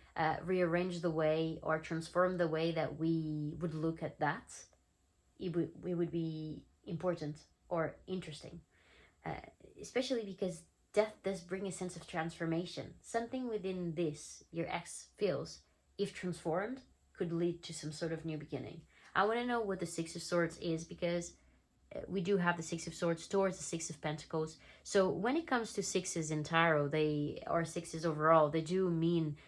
Speaker 1: rearrange the way or transform the way that we would look at that, it would be important or interesting. Especially because death does bring a sense of transformation. Something within this, your ex feels, if transformed, could lead to some sort of new beginning. I want to know what the Six of Swords is because we do have the Six of Swords towards the Six of Pentacles. So when it comes to sixes in tarot, or sixes overall, they do mean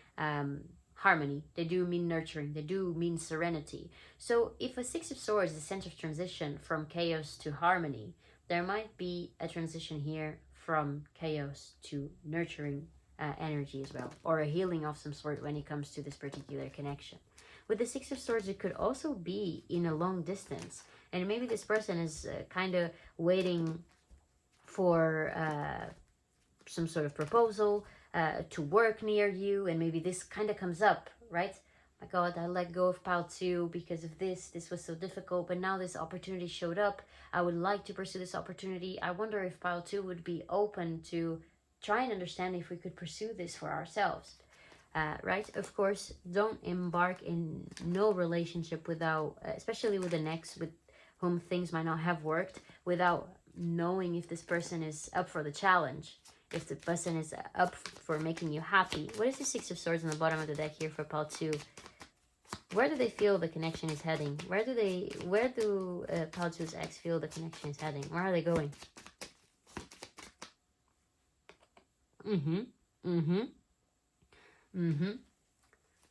Speaker 1: harmony. They do mean nurturing. They do mean serenity. So if a Six of Swords is a sense of transition from chaos to harmony, there might be a transition here from chaos to nurturing energy as well, or a healing of some sort when it comes to this particular connection. With the Six of Swords, it could also be in a long distance, and maybe this person is kind of waiting for some sort of proposal to work near you, and maybe this kind of comes up, right? My God, I let go of pile 2 because of this. This was so difficult, but now this opportunity showed up. I would like to pursue this opportunity. I wonder if pile 2 would be open to try and understand if we could pursue this for ourselves, right? Of course, don't embark in no relationship without, especially with an ex with whom things might not have worked, without knowing if this person is up for the challenge. if the person is up for making you happy. What is the Six of Swords on the bottom of the deck here for pile 2? Where do they feel the connection is heading? Where do pile 2's ex feel the connection is heading? Where are they going?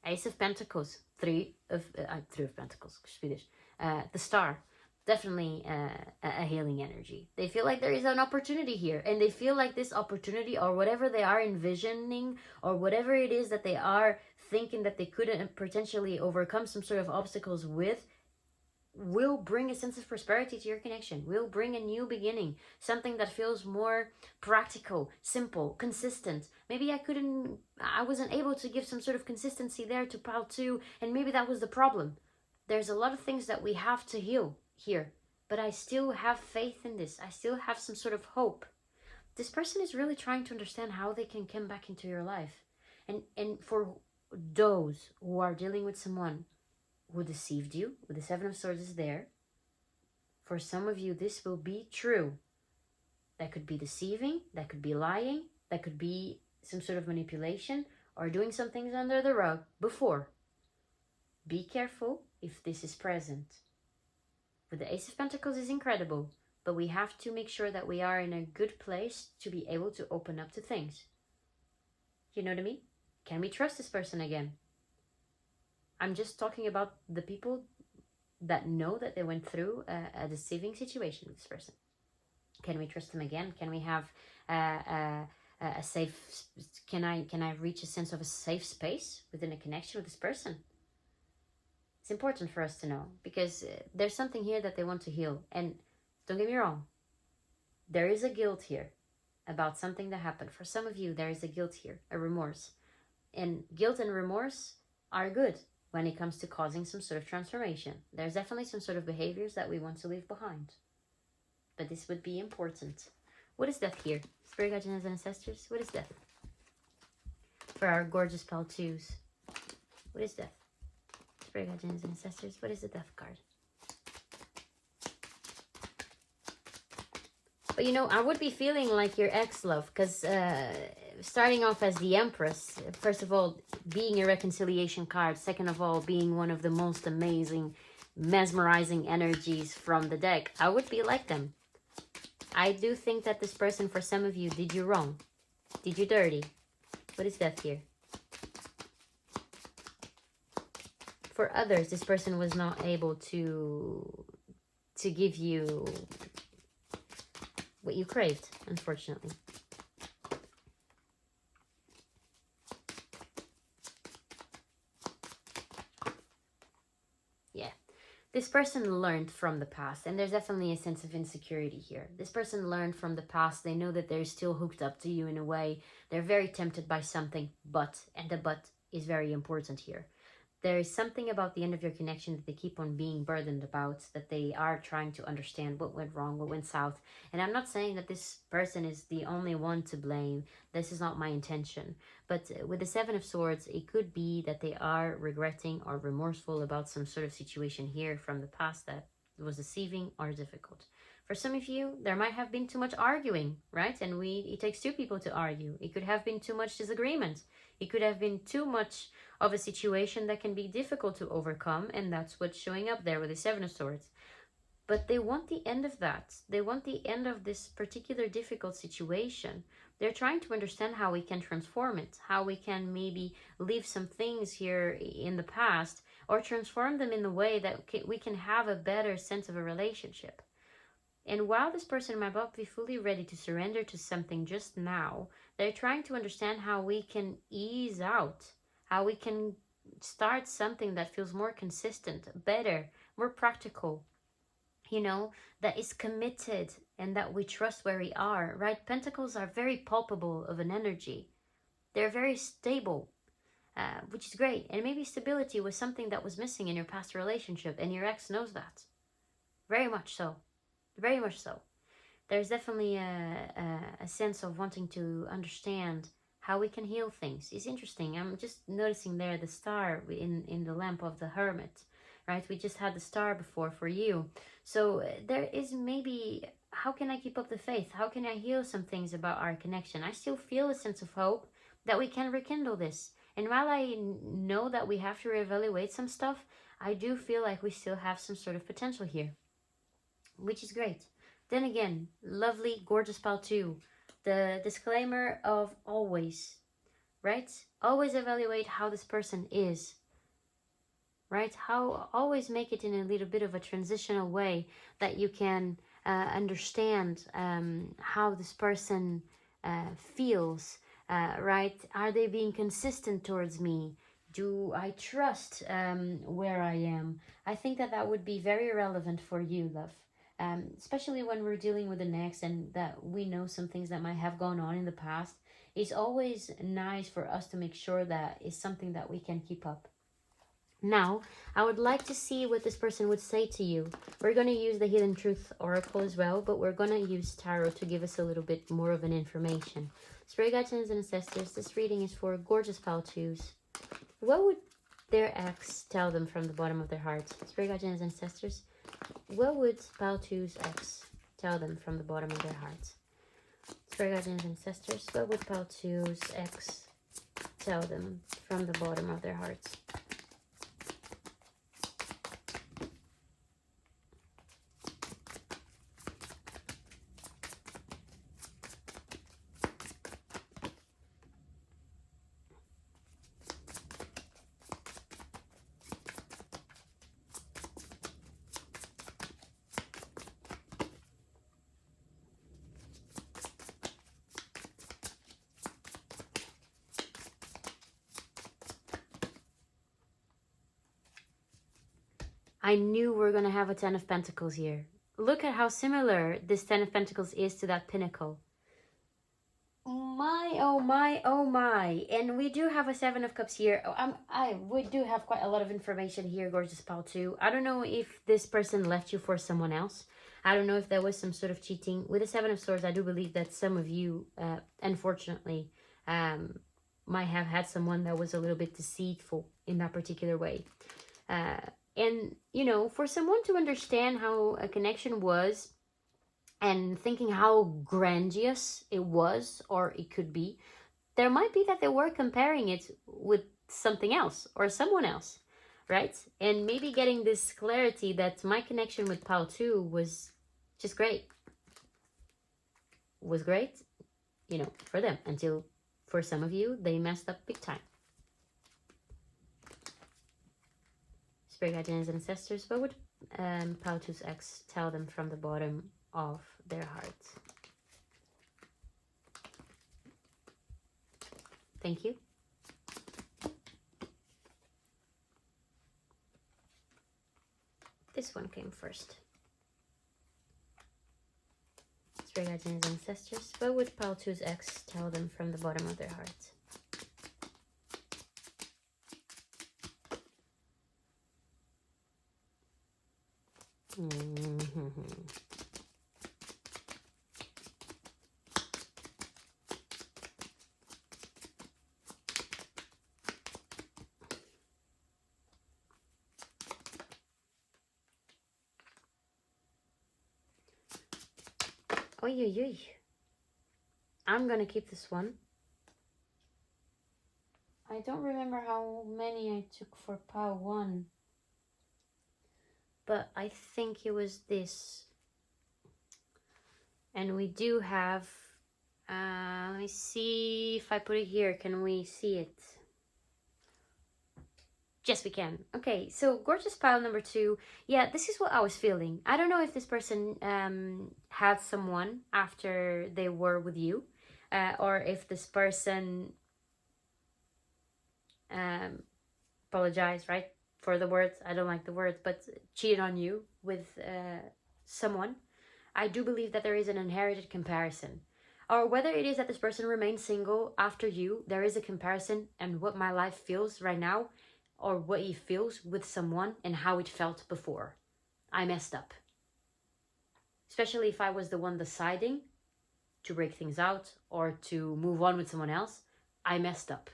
Speaker 1: Ace of Pentacles, Three of Pentacles, Swedish. The Star, definitely a healing energy. They feel like there is an opportunity here, and they feel like this opportunity, or whatever they are envisioning, or whatever it is that they are thinking that they could potentially overcome some sort of obstacles with, will bring a sense of prosperity to your connection, will bring a new beginning, something that feels more practical, simple, consistent. Maybe I wasn't able to give some sort of consistency there to pile 2, and maybe that was the problem. There's a lot of things that we have to heal here, but I still have faith in this. I still have some sort of hope. This person is really trying to understand how they can come back into your life. And for those who are dealing with someone who deceived you, with the Seven of Swords is there, for some of you this will be true. That could be deceiving, that could be lying, that could be some sort of manipulation, or doing some things under the rug before. Be careful if this is present. With the Ace of Pentacles is incredible, but we have to make sure that we are in a good place to be able to open up to things. You know what I mean? Can we trust this person again? I'm just talking about the people that know that they went through a deceiving situation with this person. Can we trust them again? Can we have a safe? Can I reach a sense of a safe space within a connection with this person? It's important for us to know, because there's something here that they want to heal. And don't get me wrong, there is a guilt here about something that happened. For some of you, there is a guilt here, a remorse. And guilt and remorse are good when it comes to causing some sort of transformation. There's definitely some sort of behaviors that we want to leave behind. But this would be important. What is death here? Spirit guardians and ancestors, what is death? For our gorgeous pile 2s. What is death? Spirit guardians and ancestors, what is the death card? But you know, I would be feeling like your ex-love, because starting off as the Empress, first of all, being a reconciliation card, second of all, being one of the most amazing, mesmerizing energies from the deck, I would be like them. I do think that this person, for some of you, did you wrong, did you dirty. What is death here? For others, this person was not able to give you what you craved, unfortunately. Yeah. This person learned from the past, and there's definitely a sense of insecurity here. This person learned from the past. They know that they're still hooked up to you in a way. They're very tempted by something, and the but is very important here. There is something about the end of your connection that they keep on being burdened about, that they are trying to understand what went wrong, what went south. And I'm not saying that this person is the only one to blame. This is not my intention. But with the Seven of Swords, it could be that they are regretting or remorseful about some sort of situation here from the past that was deceiving or difficult. For some of you, there might have been too much arguing, right? And it takes two people to argue. It could have been too much disagreement. It could have been too much of a situation that can be difficult to overcome, and that's what's showing up there with the Seven of Swords. But they want the end of that. They want the end of this particular difficult situation. They're trying to understand how we can transform it, how we can maybe leave some things here in the past, or transform them in the way that we can have a better sense of a relationship. And while this person might not be fully ready to surrender to something just now, they're trying to understand how we can ease out, how we can start something that feels more consistent, better, more practical, you know, that is committed and that we trust where we are, right? Pentacles are very palpable of an energy. They're very stable, which is great. And maybe stability was something that was missing in your past relationship, and your ex knows that. Very much so. Very much so. There's definitely a sense of wanting to understand how we can heal things. It's interesting. I'm just noticing there the star in the lamp of the hermit, right? We just had the star before for you. So there is maybe how can I keep up the faith? How can I heal some things about our connection? I still feel a sense of hope that we can rekindle this. And while I know that we have to reevaluate some stuff, I do feel like we still have some sort of potential here, which is great. Then again, lovely, gorgeous pile 2. The disclaimer of always, right? Always evaluate how this person is, right? How always make it in a little bit of a transitional way that you can understand how this person feels, right? Are they being consistent towards me? Do I trust where I am? I think that that would be very relevant for you, love. Especially when we're dealing with an ex and that we know some things that might have gone on in the past. It's always nice for us to make sure that it's something that we can keep up. Now, I would like to see what this person would say to you. We're going to use the Hidden Truth Oracle as well, but we're going to use Tarot to give us a little bit more of an information. Spirit guides and ancestors, this reading is for gorgeous pile 2s. What would their ex tell them from the bottom of their hearts? Spirit guides and ancestors, what would pile 2's ex tell them from the bottom of their hearts? Spirit guides and ancestors, what would pile 2's ex tell them from the bottom of their hearts? I knew we were going to have a 10 of Pentacles here. Look at how similar this 10 of Pentacles is to that Pinnacle. My, oh my, oh my. And we do have a 7 of Cups here. We do have quite a lot of information here, gorgeous pile 2. I don't know if this person left you for someone else. I don't know if there was some sort of cheating. With the 7 of Swords, I do believe that some of you, unfortunately, might have had someone that was a little bit deceitful in that particular way. And, you know, for someone to understand how a connection was and thinking how grandiose it was or it could be, there might be that they were comparing it with something else or someone else, right? And maybe getting this clarity that my connection with pile 2 was just great. Was great, you know, for them, until for some of you, they messed up big time. Spirit guardians and ancestors, what would pile 2's ex tell them from the bottom of their hearts? Thank you. This one came first. Spirit guardians and ancestors, what would pile 2's ex tell them from the bottom of their hearts? Oy, oy, oy. I'm gonna keep this one. I don't remember how many I took for pile 1. But I think it was this. And we do have, let me see if I put it here. Can we see it? Yes, we can. Okay, so gorgeous pile number 2. Yeah, this is what I was feeling. I don't know if this person had someone after they were with you, or if this person apologized, right? For the words, I don't like the words, but cheated on you with someone. I do believe that there is an inherited comparison. Or whether it is that this person remains single after you, there is a comparison and what my life feels right now, or what he feels with someone and how it felt before. I messed up. Especially if I was the one deciding to break things out or to move on with someone else, I messed up.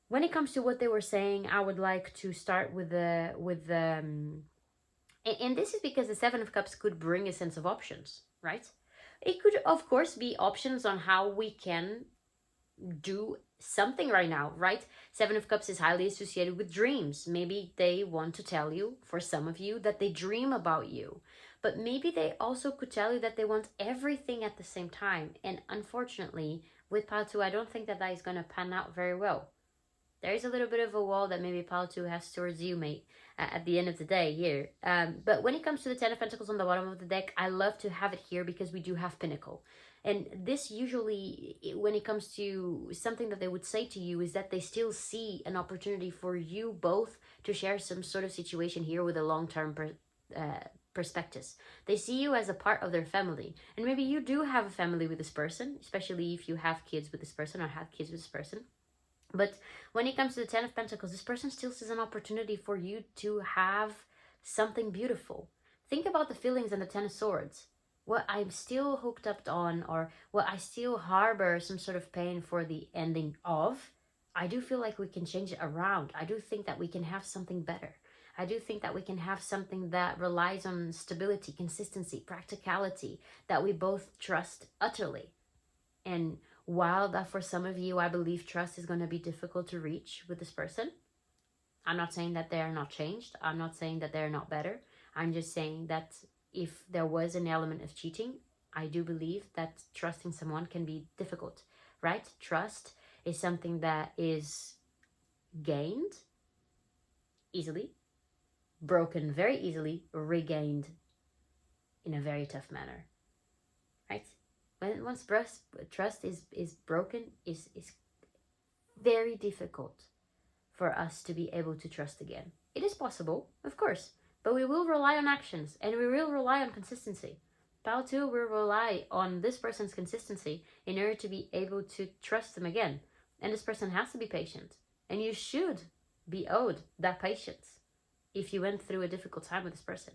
Speaker 1: When it comes to what they were saying, I would like to start with the And this is because the Seven of Cups could bring a sense of options, right? It could, of course, be options on how we can do something right now, right? Seven of Cups is highly associated with dreams. Maybe they want to tell you, for some of you, that they dream about you. But maybe they also could tell you that they want everything at the same time. And unfortunately, with Pile 2, I don't think that is going to pan out very well. There is a little bit of a wall that maybe Pile 2 has towards you, mate, at the end of the day here. But when it comes to the Ten of Pentacles on the bottom of the deck, I love to have it here because we do have Pinnacle. And this usually, when it comes to something that they would say to you, is that they still see an opportunity for you both to share some sort of situation here with a long-term perspectives. They see you as a part of their family. And maybe you do have a family with this person, especially if you have kids with this person or have kids with this person. But when it comes to the Ten of Pentacles, this person still sees an opportunity for you to have something beautiful. Think about the feelings and the Ten of Swords. What I'm still hooked up on, or what I still harbor some sort of pain for the ending of, I do feel like we can change it around. I do think that we can have something better. I do think that we can have something that relies on stability, consistency, practicality, that we both trust utterly. And while that for some of you, I believe trust is going to be difficult to reach with this person, I'm not saying that they are not changed. I'm not saying that they're not better. I'm just saying that if there was an element of cheating, I do believe that trusting someone can be difficult, right? Trust is something that is gained easily, broken very easily, regained in a very tough manner, right? When once trust is broken, is very difficult for us to be able to trust again. It is possible, of course, but we will rely on actions and we will rely on consistency. Pile 2 will rely on this person's consistency in order to be able to trust them again. And this person has to be patient. And you should be owed that patience if you went through a difficult time with this person.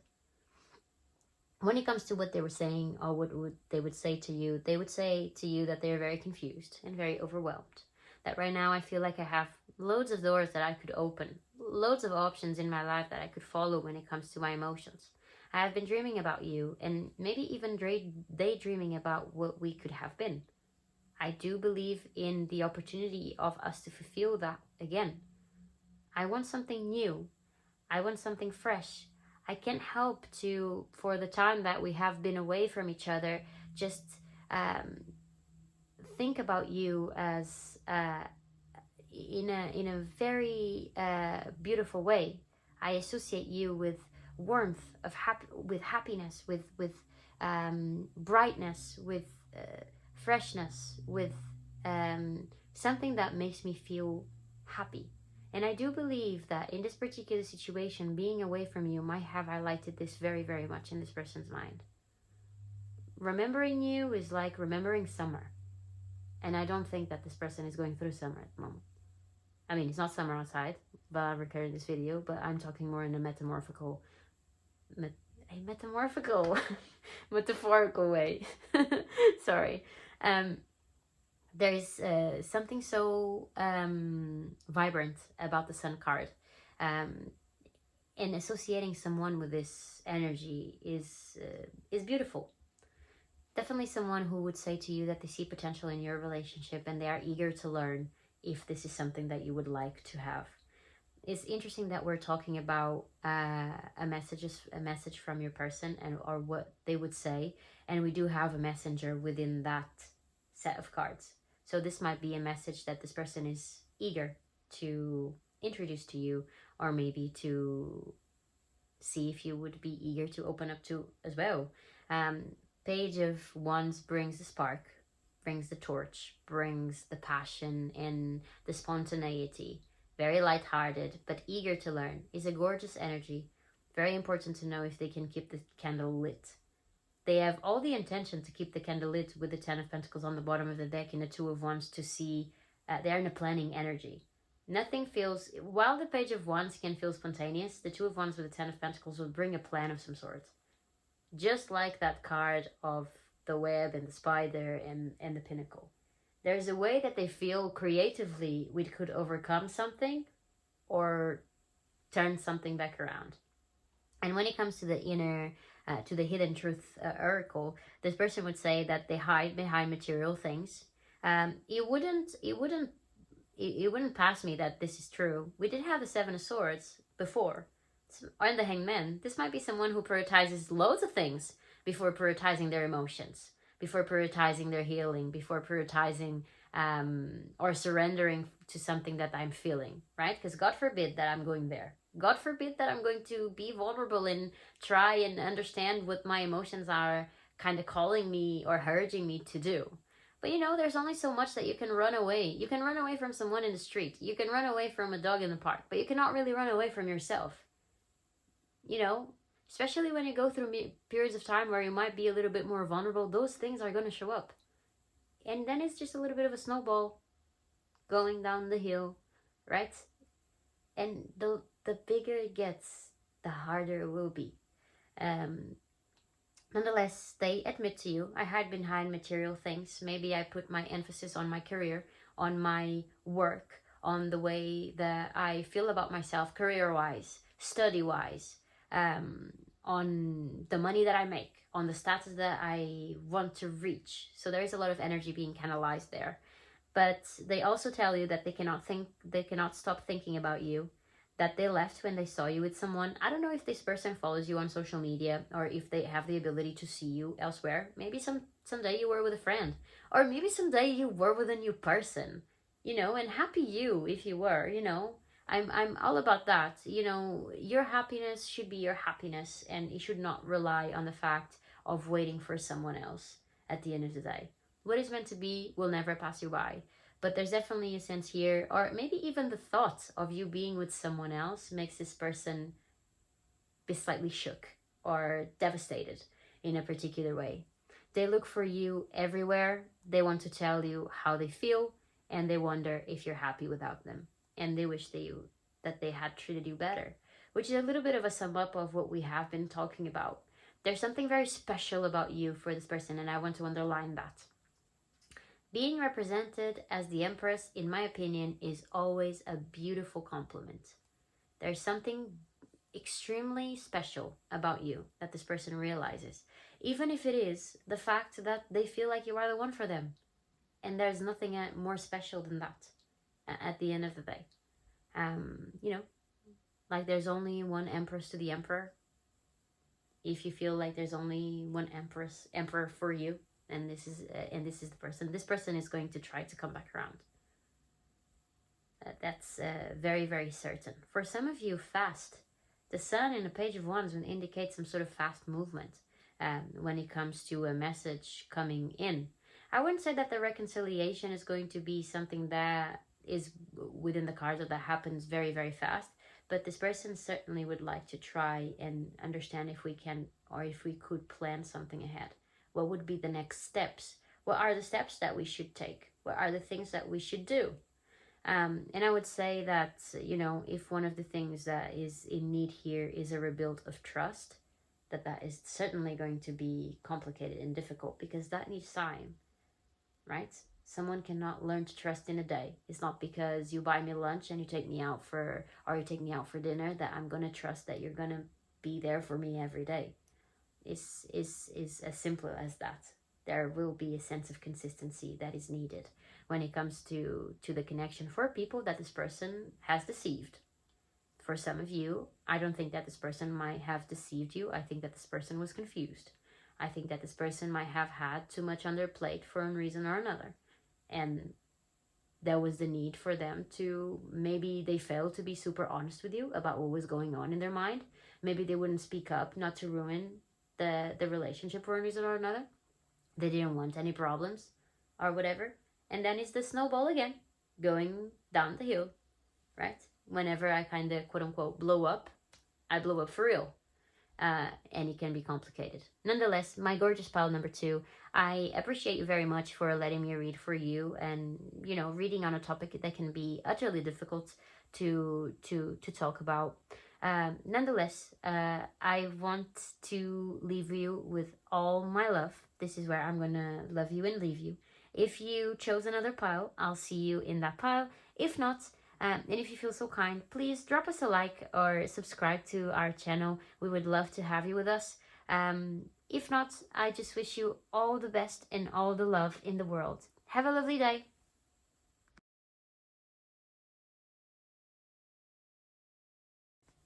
Speaker 1: When it comes to what they were saying, or what they would say to you, they would say to you that they're very confused and very overwhelmed. That right now I feel like I have loads of doors that I could open, loads of options in my life that I could follow when it comes to my emotions. I have been dreaming about you, and maybe even daydreaming about what we could have been. I do believe in the opportunity of us to fulfill that again. I want something new. I want something fresh. I can't help to, for the time that we have been away from each other, just think about you as in a very beautiful way. I associate you with warmth, with happiness, with brightness, with freshness, with something that makes me feel happy. And I do believe that in this particular situation, being away from you might have highlighted this very, very much in this person's mind. Remembering you is like remembering summer. And I don't think that this person is going through summer at the moment. I mean, it's not summer outside, but I'm recording this video, but I'm talking more in a metaphorical way. Sorry. There is something so vibrant about the Sun card. And associating someone with this energy is beautiful. Definitely someone who would say to you that they see potential in your relationship and they are eager to learn if this is something that you would like to have. It's interesting that we're talking about a message from your person or what they would say, and we do have a messenger within that set of cards. So this might be a message that this person is eager to introduce to you, or maybe to see if you would be eager to open up to as well. Page of Wands brings the spark, brings the torch, brings the passion and the spontaneity. Very lighthearted, but eager to learn. Is a gorgeous energy. Very important to know if they can keep the candle lit. They have all the intention to keep the candle lit with the Ten of Pentacles on the bottom of the deck and the Two of Wands to see they're in a planning energy. Nothing feels, while the Page of Wands can feel spontaneous, the Two of Wands with the Ten of Pentacles will bring a plan of some sort. Just like that card of the web and the spider and the pinnacle. There's a way that they feel creatively we could overcome something or turn something back around. And when it comes to the inner, to the hidden truth oracle, this person would say that they hide behind material things. It wouldn't pass me that this is true. We did have the Seven of Swords before, and the Hangman. This might be someone who prioritizes loads of things before prioritizing their emotions, before prioritizing their healing, before prioritizing or surrendering to something that I'm feeling, right? Because God forbid that I'm going there. God forbid that I'm going to be vulnerable and try and understand what my emotions are kind of calling me or urging me to do. But you know, there's only so much that you can run away. You can run away from someone in the street. You can run away from a dog in the park, but you cannot really run away from yourself. You know, especially when you go through periods of time where you might be a little bit more vulnerable, those things are going to show up. And then it's just a little bit of a snowball going down the hill, right? And the bigger it gets, the harder it will be. Nonetheless, they admit to you, I hide behind material things. Maybe I put my emphasis on my career, on my work, on the way that I feel about myself, career-wise, study-wise, on the money that I make, on the status that I want to reach. So there is a lot of energy being canalized there. But they also tell you that they cannot stop thinking about you, that they left when they saw you with someone. I don't know if this person follows you on social media or if they have the ability to see you elsewhere. Maybe someday you were with a friend, or maybe someday you were with a new person, you know, and happy you if you were, you know. I'm all about that. You know, your happiness should be your happiness, and it should not rely on the fact of waiting for someone else at the end of the day. What is meant to be will never pass you by. But there's definitely a sense here, or maybe even the thought of you being with someone else makes this person be slightly shook or devastated in a particular way. They look for you everywhere. They want to tell you how they feel, and they wonder if you're happy without them. And they wish that they had treated you better, which is a little bit of a sum up of what we have been talking about. There's something very special about you for this person, and I want to underline that. Being represented as the Empress, in my opinion, is always a beautiful compliment. There's something extremely special about you that this person realizes, even if it is the fact that they feel like you are the one for them. And there's nothing more special than that at the end of the day. You know, like there's only one Empress to the Emperor. If you feel like there's only one Emperor for you, and this is the person. This person is going to try to come back around. That's very, very certain. For some of you, fast. The Sun in the Page of Wands would indicate some sort of fast movement when it comes to a message coming in. I wouldn't say that the reconciliation is going to be something that is within the cards or that happens very, very fast. But this person certainly would like to try and understand if we can, or if we could plan something ahead. What would be the next steps? What are the steps that we should take? What are the things that we should do? And I would say that, you know, if one of the things that is in need here is a rebuild of trust, that is certainly going to be complicated and difficult, because that needs time, right? Someone cannot learn to trust in a day. It's not because you buy me lunch and you take me out for dinner that I'm going to trust that you're going to be there for me every day. Is as simple as that. There will be a sense of consistency that is needed when it comes to the connection for people that this person has deceived. For some of you, I don't think that this person might have deceived you. I think that this person was confused. I think that this person might have had too much on their plate for one reason or another. And there was the need for them to, maybe they failed to be super honest with you about what was going on in their mind. Maybe they wouldn't speak up, not to ruin the relationship for one reason or another. They didn't want any problems or whatever. And then it's the snowball again, going down the hill, right? Whenever I kind of, quote unquote, blow up, I blow up for real. And it can be complicated. Nonetheless, my gorgeous pile number 2, I appreciate you very much for letting me read for you, and, you know, reading on a topic that can be utterly difficult to talk about. Nonetheless, I want to leave you with all my love. This is where I'm gonna love you and leave you. If you chose another pile, I'll see you in that pile. If not, And if you feel so kind, please drop us a like or subscribe to our channel. We would love to have you with us. If not, I just wish you all the best and all the love in the world. Have a lovely day.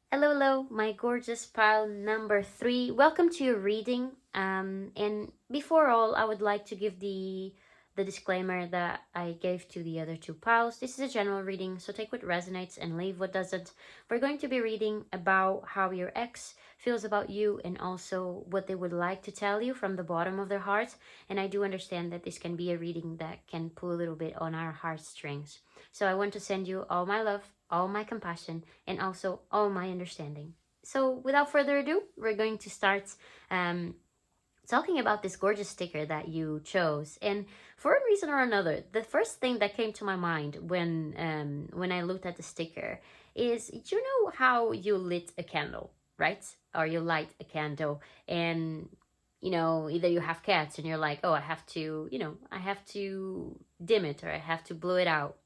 Speaker 1: Hello, hello, my gorgeous pile number 3. Welcome to your reading. And before all, I would like to give the disclaimer that I gave to the other 2 piles. This is a general reading, so take what resonates and leave what doesn't. We're going to be reading about how your ex feels about you and also what they would like to tell you from the bottom of their heart. And I do understand that this can be a reading that can pull a little bit on our heartstrings. So I want to send you all my love, all my compassion, and also all my understanding. So without further ado, we're going to start talking about this gorgeous sticker that you chose. And for a reason or another, the first thing that came to my mind when I looked at the sticker is, you know how you lit a candle, right? Or you light a candle, and you know, either you have cats and you're like, oh, I have to, you know, I have to dim it or I have to blow it out.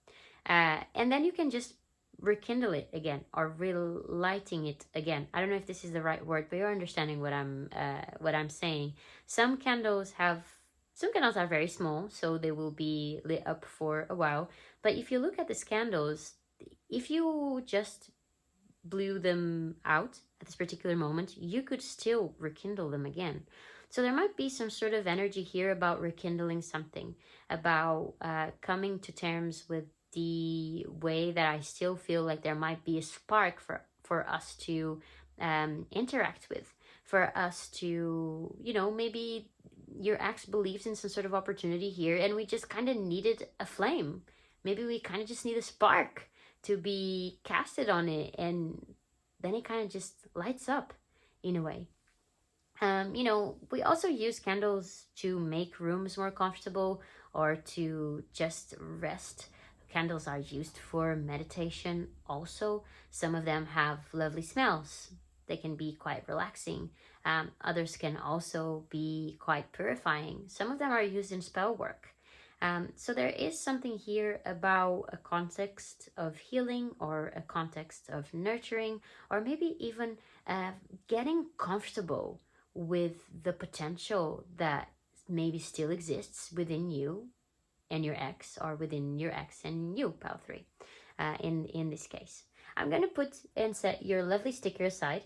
Speaker 1: And then you can just rekindle it again or relighting it again. I don't know if this is the right word, but you're understanding what I'm saying. Some candles are very small, so they will be lit up for a while. But if you look at these candles, if you just blew them out at this particular moment, you could still rekindle them again. So there might be some sort of energy here about rekindling something, about coming to terms with the way that I still feel like there might be a spark for us to interact with, for us to, you know, maybe your ex believes in some sort of opportunity here and we just kind of needed a flame. Maybe we kind of just need a spark to be casted on it, and then it kind of just lights up in a way. You know, we also use candles to make rooms more comfortable or to just rest. Candles are used for meditation also. Some of them have lovely smells. They can be quite relaxing. Others can also be quite purifying. Some of them are used in spell work. So there is something here about a context of healing or a context of nurturing, or maybe even getting comfortable with the potential that maybe still exists within you and your ex, or within your ex and you, pile 3, in this case. I'm going to put and set your lovely sticker aside,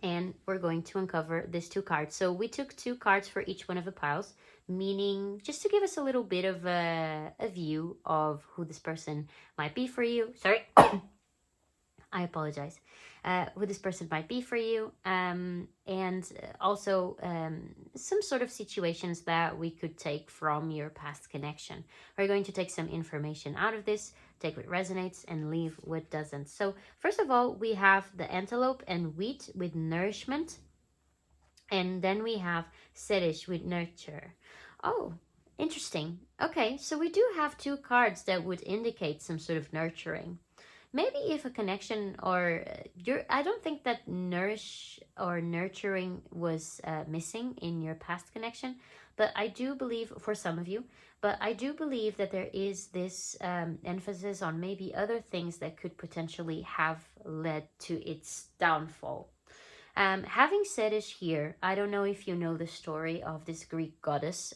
Speaker 1: and we're going to uncover these 2 cards. So we took 2 cards for each one of the piles, meaning just to give us a little bit of a view of who this person might be for you. Sorry. I apologize. Who this person might be for you, and also some sort of situations that we could take from your past connection. We're going to take some information out of this, take what resonates and leave what doesn't. So first of all, we have the antelope and wheat with nourishment, and then we have sedish with nurture. Oh, interesting. Okay, so we do have 2 cards that would indicate some sort of nurturing. Maybe if a connection or I don't think that nourish or nurturing was missing in your past connection, but I do believe, for some of you, but I do believe that there is this emphasis on maybe other things that could potentially have led to its downfall. Having said it here, I don't know if you know the story of this Greek goddess.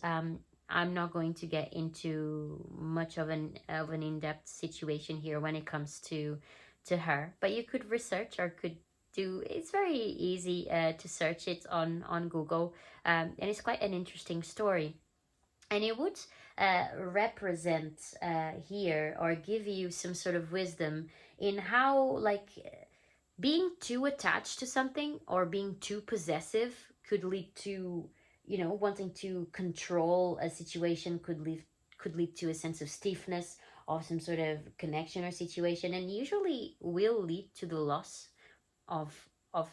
Speaker 1: I'm not going to get into much of an in-depth situation here when it comes to her, but you could research or could do. It's very easy to search it on Google, and it's quite an interesting story, and it would represent here or give you some sort of wisdom in how, like, being too attached to something or being too possessive could lead to, you know, wanting to control a situation, could lead to a sense of stiffness of some sort of connection or situation, and usually will lead to the loss of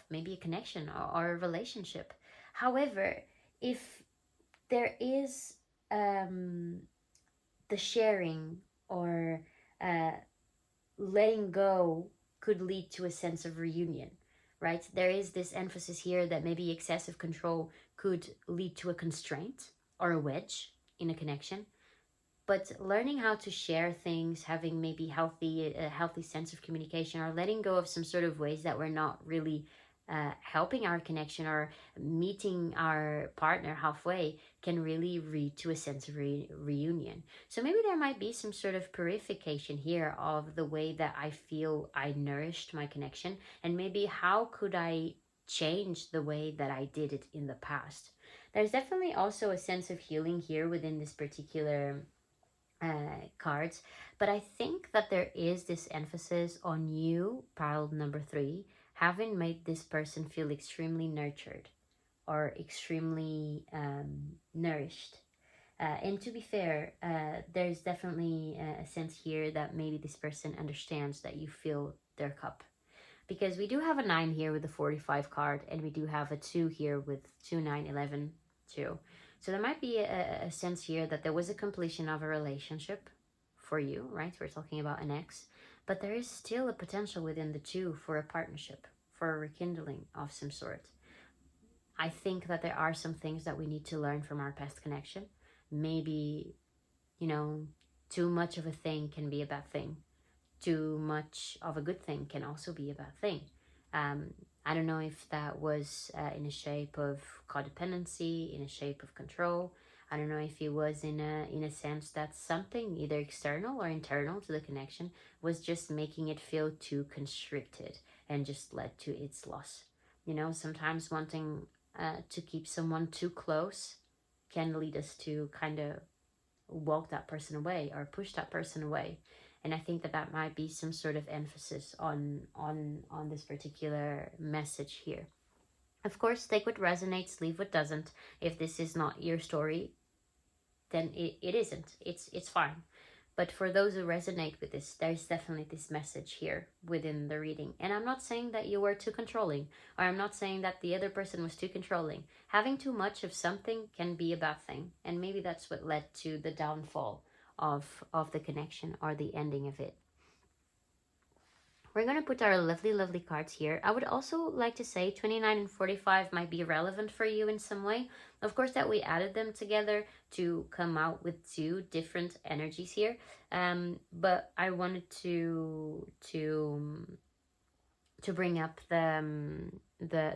Speaker 1: maybe a connection or a relationship. However, if there is the sharing or letting go could lead to a sense of reunion, right? There is this emphasis here that maybe excessive control could lead to a constraint or a wedge in a connection. but learning how to share things, having maybe a healthy sense of communication, or letting go of some sort of ways that we're not really helping our connection or meeting our partner halfway, can really lead to a sense of reunion. So maybe there might be some sort of purification here of the way that I feel I nourished my connection, and maybe how could I change the way that I did it in the past. There's definitely also a sense of healing here within this particular cards, but I think that there is this emphasis on you, pile number 3, having made this person feel extremely nurtured or extremely nourished. And to be fair, there's definitely a sense here that maybe this person understands that you fill their cup. Because we do have a 9 here with the 45 card, and we do have a 2 here with 2, 9, 11, 2. So there might be a sense here that there was a completion of a relationship for you, right? We're talking about an ex. But there is still a potential within the 2 for a partnership, for a rekindling of some sort. I think that there are some things that we need to learn from our past connection. Maybe, too much of a thing can be a bad thing. Too much of a good thing can also be a bad thing. I don't know if that was in a shape of codependency, in a shape of control. I don't know if it was in a sense that something either external or internal to the connection was just making it feel too constricted and just led to its loss. Sometimes wanting to keep someone too close can lead us to kind of walk that person away or push that person away. And I think that might be some sort of emphasis on this particular message here. Of course, take what resonates, leave what doesn't. If this is not your story, then it isn't. It's fine. But for those who resonate with this, there's definitely this message here within the reading. And I'm not saying that you were too controlling, or I'm not saying that the other person was too controlling. Having too much of something can be a bad thing. And maybe that's what led to the downfall of the connection or the ending of it. We're going to put our lovely cards here. I would also like to say 29 and 45 might be relevant for you in some way. Of course, that we added them together to come out with 2 different energies here. But I wanted to bring up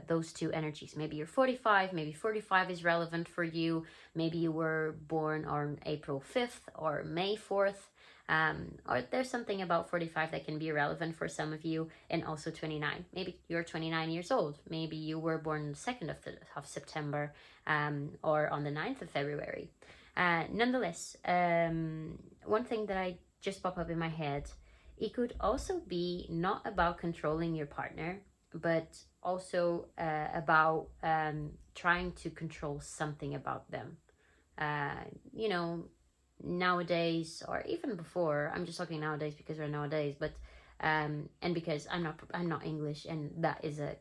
Speaker 1: those 2 energies. Maybe you're 45, maybe 45 is relevant for you. Maybe you were born on April 5th or May 4th. Or there's something about 45 that can be relevant for some of you, and also 29. Maybe you're 29 years old. Maybe you were born on the 2nd of September or on the 9th of February. Nonetheless, one thing that I just popped up in my head, it could also be not about controlling your partner, but also about trying to control something about them. Nowadays, or even before, I'm just talking nowadays because we're nowadays, but and because I'm not English, and that is a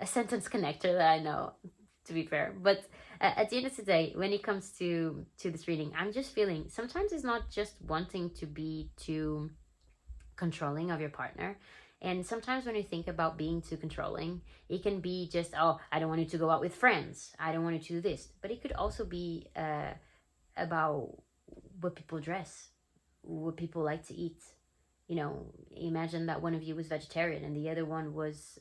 Speaker 1: sentence connector that I know, to be fair. But at the end of the day, when it comes to this reading, I'm just feeling sometimes it's not just wanting to be too controlling of your partner. And sometimes when you think about being too controlling, it can be just, oh, I don't want you to go out with friends, I don't want you to do this. But it could also be about what people dress, what people like to eat. Imagine that one of you was vegetarian and the other one was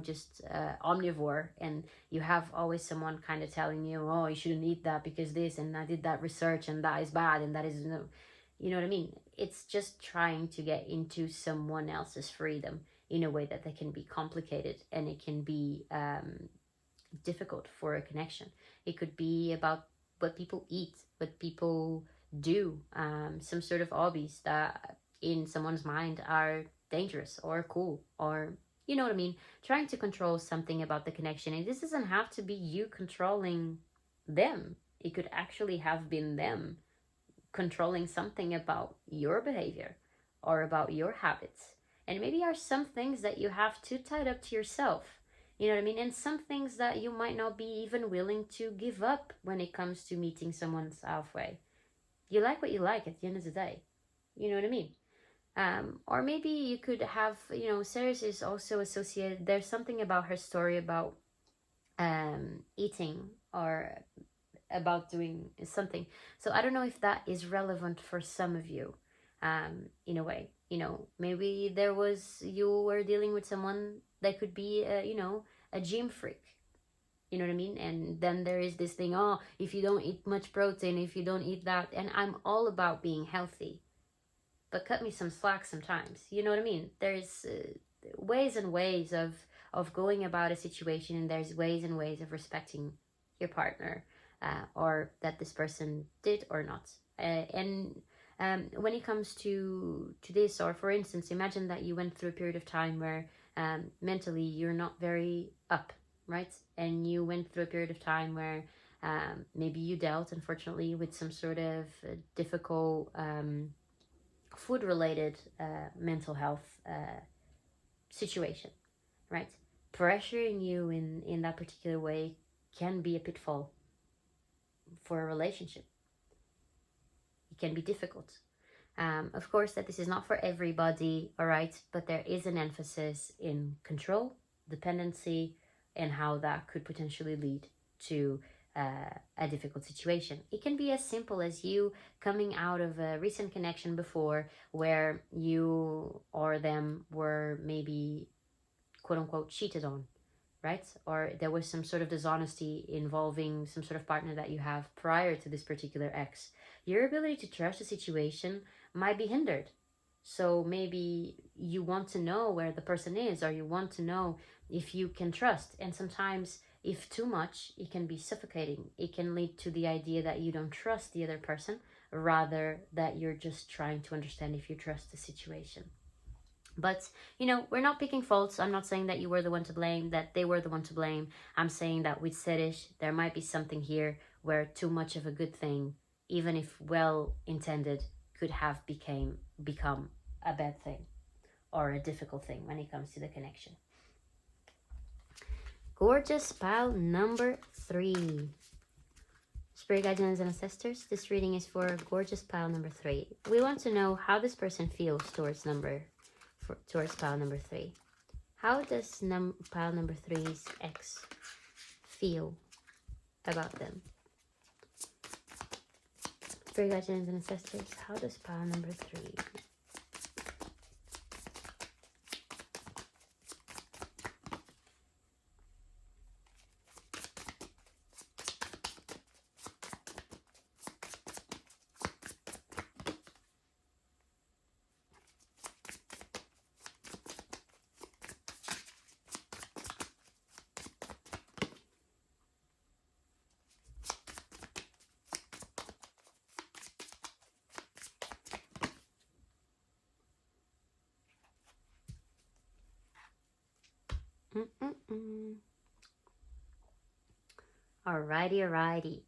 Speaker 1: just omnivore, and you have always someone kind of telling you, oh, you shouldn't eat that because this, and I did that research and that is bad, and that is you know what I mean. It's just trying to get into someone else's freedom in a way that they can be complicated, and it can be difficult for a connection. It could be about what people eat, what people do, some sort of hobbies that in someone's mind are dangerous or cool, or you know what I mean, trying to control something about the connection. And this doesn't have to be you controlling them. It could actually have been them controlling something about your behavior or about your habits. And maybe are some things that you have too tied up to yourself. You know what I mean? And some things that you might not be even willing to give up when it comes to meeting someone's halfway. You like what you like at the end of the day. You know what I mean? Or maybe you could have, Ceres is also associated, there's something about her story about eating or about doing something. So I don't know if that is relevant for some of you, in a way. You know, maybe you were dealing with someone that could be, a gym freak. You know what I mean? And then there is this thing, oh, if you don't eat much protein, if you don't eat that, and I'm all about being healthy, but cut me some slack sometimes. You know what I mean? There's ways and ways of going about a situation, and there's ways and ways of respecting your partner, or that this person did or not. And when it comes to this, or for instance, imagine that you went through a period of time where mentally you're not very up, right? And you went through a period of time where maybe you dealt, unfortunately, with some sort of difficult food related mental health situation, right? Pressuring you in that particular way can be a pitfall for a relationship. It can be difficult. Of course, that this is not for everybody, all right, but there is an emphasis in control, dependency, and how that could potentially lead to a difficult situation. It can be as simple as you coming out of a recent connection before where you or them were maybe quote unquote cheated on, right? Or there was some sort of dishonesty involving some sort of partner that you have prior to this particular ex. Your ability to trust the situation might be hindered. So maybe you want to know where the person is, or you want to know if you can trust. And sometimes, if too much, it can be suffocating. It can lead to the idea that you don't trust the other person, rather that you're just trying to understand if you trust the situation. But, we're not picking faults. I'm not saying that you were the one to blame, that they were the one to blame. I'm saying that with Sedish, there might be something here where too much of a good thing, even if well intended, could have become a bad thing or a difficult thing when it comes to the connection. Gorgeous pile number 3. Spirit guides and ancestors, this reading is for gorgeous pile number 3. We want to know how this person feels towards pile number 3. How does pile number 3's ex feel about them? Spirit guides and ancestors, how does pile number 3? Alrighty.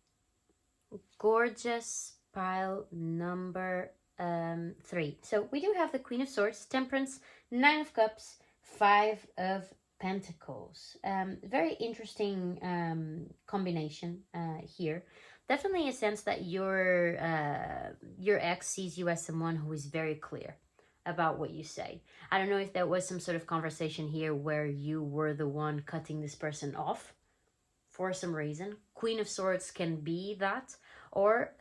Speaker 1: Gorgeous pile number 3. So we do have the Queen of Swords, Temperance, 9 of Cups, 5 of Pentacles. Very interesting combination here. Definitely a sense that your ex sees you as someone who is very clear about what you say. I don't know if there was some sort of conversation here where you were the one cutting this person off for some reason. Queen of Swords can be that, or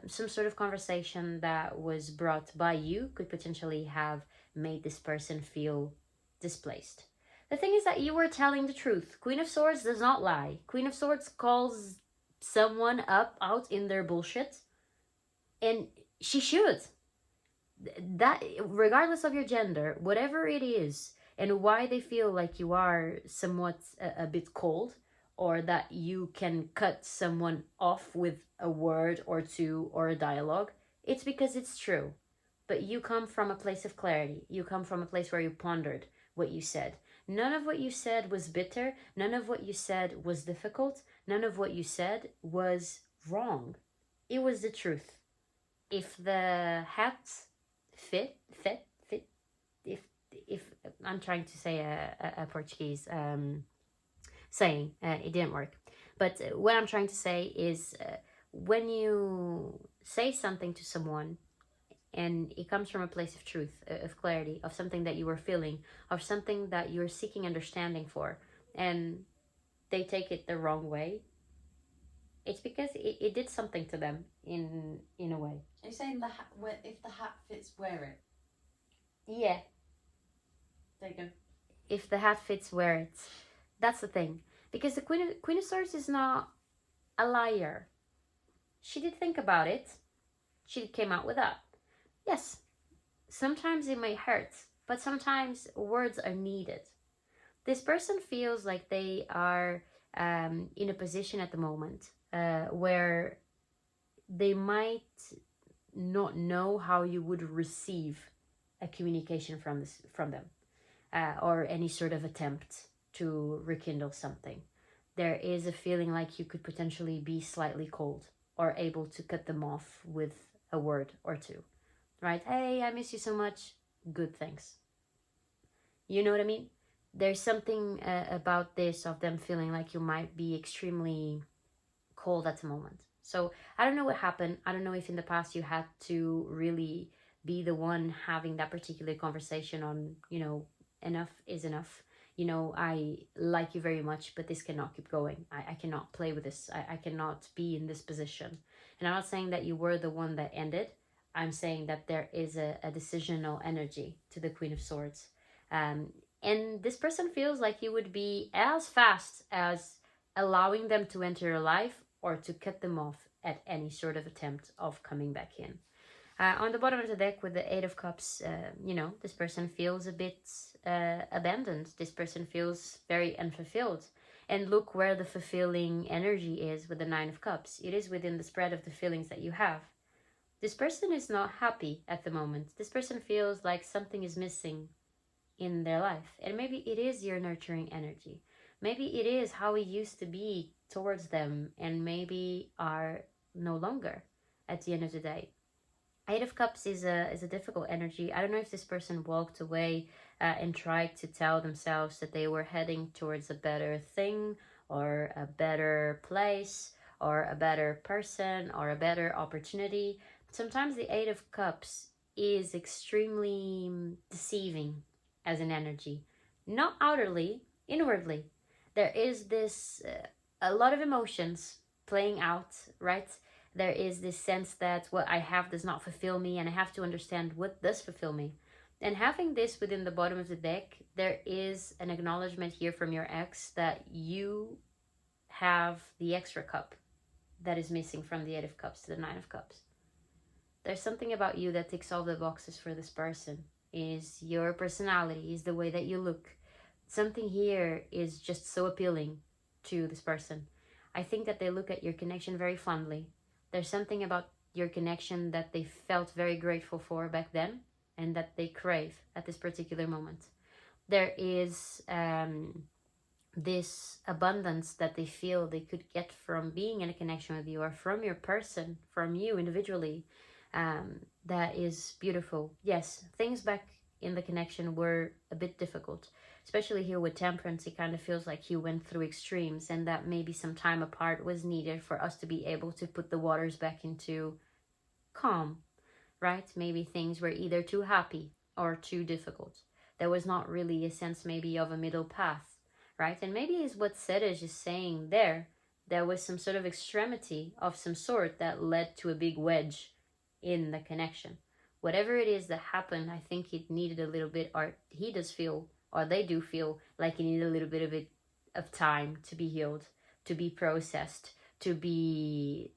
Speaker 1: some sort of conversation that was brought by you could potentially have made this person feel displaced. The thing is that you were telling the truth. Queen of Swords does not lie. Queen of Swords calls someone out in their bullshit, and she should. That, regardless of your gender, whatever it is, and why they feel like you are somewhat a bit cold, or that you can cut someone off with a word or two or a dialogue, it's because it's true. But you come from a place of clarity. You come from a place where you pondered what you said. None of what you said was bitter. None of what you said was difficult. None of what you said was wrong. It was the truth. If the hat fit, if I'm trying to say a Portuguese saying, it didn't work. But what I'm trying to say is when you say something to someone and it comes from a place of truth, of clarity, of something that you were feeling, of something that you're seeking understanding for, and they take it the wrong way, It's because it did something to them in a way.
Speaker 2: Are you saying if the hat fits, wear it?
Speaker 1: Yeah.
Speaker 2: There you go.
Speaker 1: If the hat fits, wear it. That's the thing. Because the Queen of Swords is not a liar. She did think about it. She came out with that. Yes, sometimes it may hurt, but sometimes words are needed. This person feels like they are in a position at the moment where they might not know how you would receive a communication from them or any sort of attempt to rekindle something. There is a feeling like you could potentially be slightly cold or able to cut them off with a word or two, right? Hey, I miss you so much. Good, thanks. You know what I mean? There's something about this of them feeling like you might be extremely cold at the moment. So I don't know what happened. I don't know if in the past you had to really be the one having that particular conversation on, enough is enough. I like you very much, but this cannot keep going. I cannot play with this. I cannot be in this position. And I'm not saying that you were the one that ended. I'm saying that there is a decisional energy to the Queen of Swords. And this person feels like you would be as fast as allowing them to enter your life or to cut them off at any sort of attempt of coming back in. On the bottom of the deck with the Eight of Cups, this person feels a bit abandoned. This person feels very unfulfilled. And look where the fulfilling energy is with the Nine of Cups. It is within the spread of the feelings that you have. This person is not happy at the moment. This person feels like something is missing in their life. And maybe it is your nurturing energy. Maybe it is how we used to be towards them and maybe are no longer at the end of the day. Eight of Cups is a difficult energy. I don't know if this person walked away and tried to tell themselves that they were heading towards a better thing or a better place or a better person or a better opportunity. Sometimes the Eight of Cups is extremely deceiving as an energy. Not outwardly, inwardly. There is this, a lot of emotions playing out, right? There is this sense that what I have does not fulfill me and I have to understand what does fulfill me. And having this within the bottom of the deck, there is an acknowledgement here from your ex that you have the extra cup that is missing from the Eight of Cups to the Nine of Cups. There's something about you that ticks all the boxes for this person. Is your personality, is the way that you look. Something here is just so appealing to this person. I think that they look at your connection very fondly. There's something about your connection that they felt very grateful for back then and that they crave at this particular moment. There is this abundance that they feel they could get from being in a connection with you or from your person, from you individually. That is beautiful. Yes, things back in the connection were a bit difficult, especially here with Temperance. It kind of feels like you went through extremes and that maybe some time apart was needed for us to be able to put the waters back into calm, right? Maybe things were either too happy or too difficult. There was not really a sense maybe of a middle path, right? And maybe is what Serge is saying there. There was some sort of extremity of some sort that led to a big wedge in the connection. Whatever it is that happened, I think it needed a little bit, or he does feel, or they do feel like it needed a little bit of time to be healed, to be processed, to be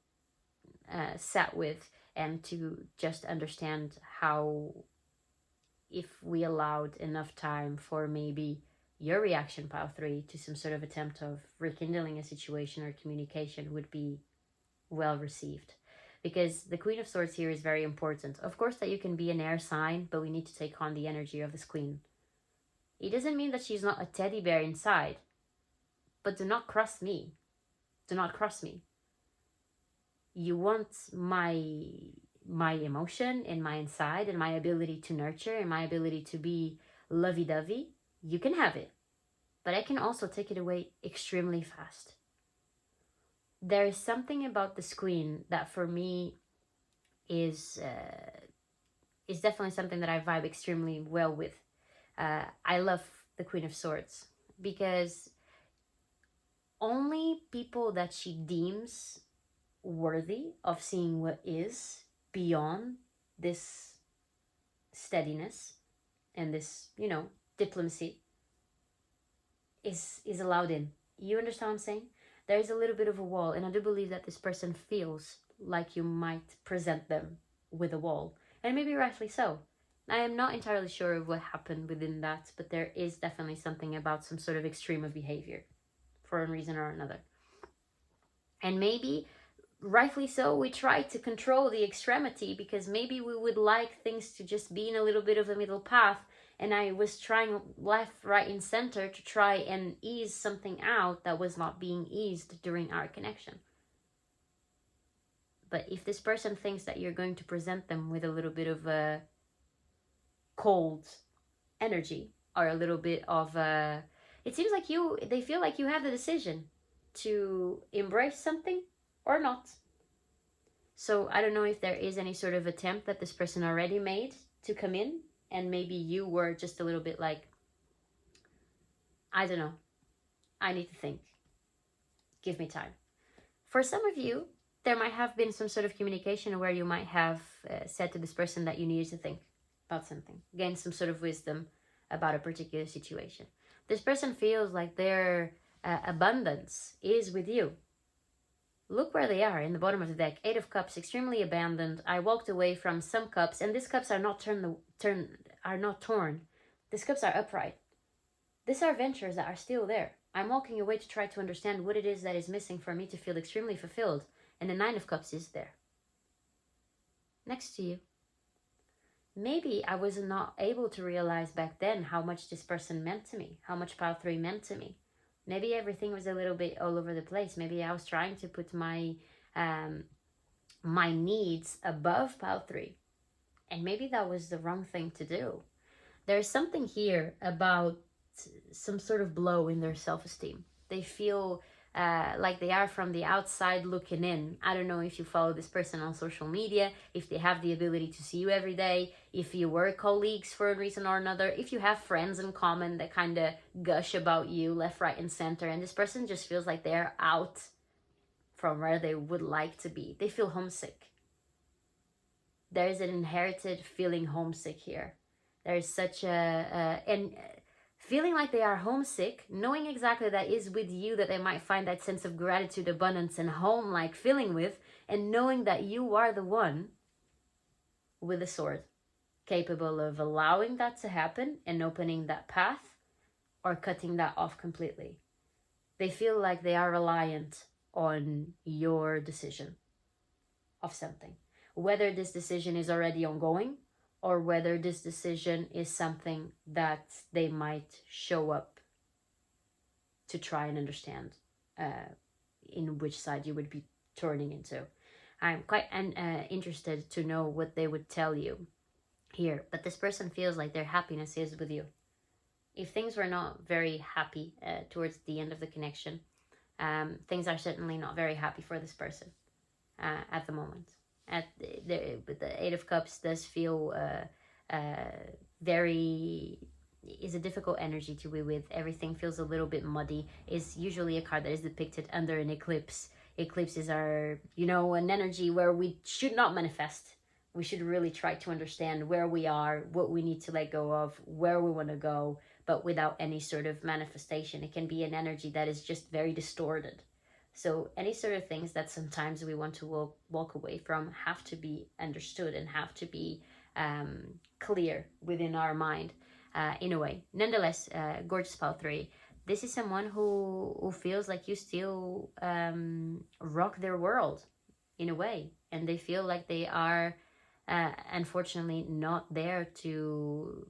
Speaker 1: sat with, and to just understand how, if we allowed enough time for maybe your reaction, pile 3, to some sort of attempt of rekindling a situation or communication would be well received. Because the Queen of Swords here is very important. Of course that you can be an air sign, but we need to take on the energy of this queen. It doesn't mean that she's not a teddy bear inside. But do not cross me. Do not cross me. You want my emotion and my inside and my ability to nurture and my ability to be lovey-dovey. You can have it. But I can also take it away extremely fast. There is something about this queen that for me is definitely something that I vibe extremely well with. I love the Queen of Swords because only people that she deems worthy of seeing what is beyond this steadiness and this, you know, diplomacy is allowed in. You understand what I'm saying? There is a little bit of a wall, and I do believe that this person feels like you might present them with a wall, and maybe rightfully so. I am not entirely sure of what happened within that, but there is definitely something about some sort of extreme of behavior for a reason or another. And maybe rightfully so, we try to control the extremity because maybe we would like things to just be in a little bit of a middle path. And I was trying left, right, and center to try and ease something out that was not being eased during our connection. But if this person thinks that you're going to present them with a little bit of a cold energy or a little bit of a, it seems like they feel like you have the decision to embrace something or not. So I don't know if there is any sort of attempt that this person already made to come in, and maybe you were just a little bit like, I don't know, I need to think, give me time. For some of you, there might have been some sort of communication where you might have said to this person that you needed to think about something, gain some sort of wisdom about a particular situation. This person feels like their abundance is with you. Look where they are in the bottom of the deck. 8 of Cups, extremely abandoned. I walked away from some cups, and these cups are not torn. These cups are upright. These are ventures that are still there. I'm walking away to try to understand what it is that is missing for me to feel extremely fulfilled. And the 9 of Cups is there, next to you. Maybe I was not able to realize back then how much this person meant to me, how much Pile 3 meant to me. Maybe everything was a little bit all over the place. Maybe I was trying to put my needs above Pile 3. And maybe that was the wrong thing to do. There's something here about some sort of blow in their self-esteem. They feel like they are from the outside looking in. I don't know if you follow this person on social media, if they have the ability to see you every day, if you were colleagues for a reason or another, if you have friends in common that kind of gush about you left, right, and center, and this person just feels like they're out from where they would like to be. They feel homesick. There's an inherited feeling homesick here. There's such and feeling like they are homesick, knowing exactly that is with you, that they might find that sense of gratitude, abundance, and home-like feeling with, and knowing that you are the one with a sword, capable of allowing that to happen and opening that path or cutting that off completely. They feel like they are reliant on your decision of something, whether this decision is already ongoing or whether this decision is something that they might show up to try and understand in which side you would be turning into. I'm quite interested to know what they would tell you here, but this person feels like their happiness is with you. If things were not very happy towards the end of the connection, things are certainly not very happy for this person at the moment. But the 8 of Cups does feel is a difficult energy to be with. Everything feels a little bit muddy. Is usually a card that is depicted under an eclipse. Eclipses are, an energy where we should not manifest. We should really try to understand where we are, what we need to let go of, where we want to go, but without any sort of manifestation. It can be an energy that is just very distorted. So any sort of things that sometimes we want to walk away from have to be understood and have to be clear within our mind in a way. Nonetheless, gorgeous Pile 3. This is someone who feels like you still rock their world in a way. And they feel like they are unfortunately not there to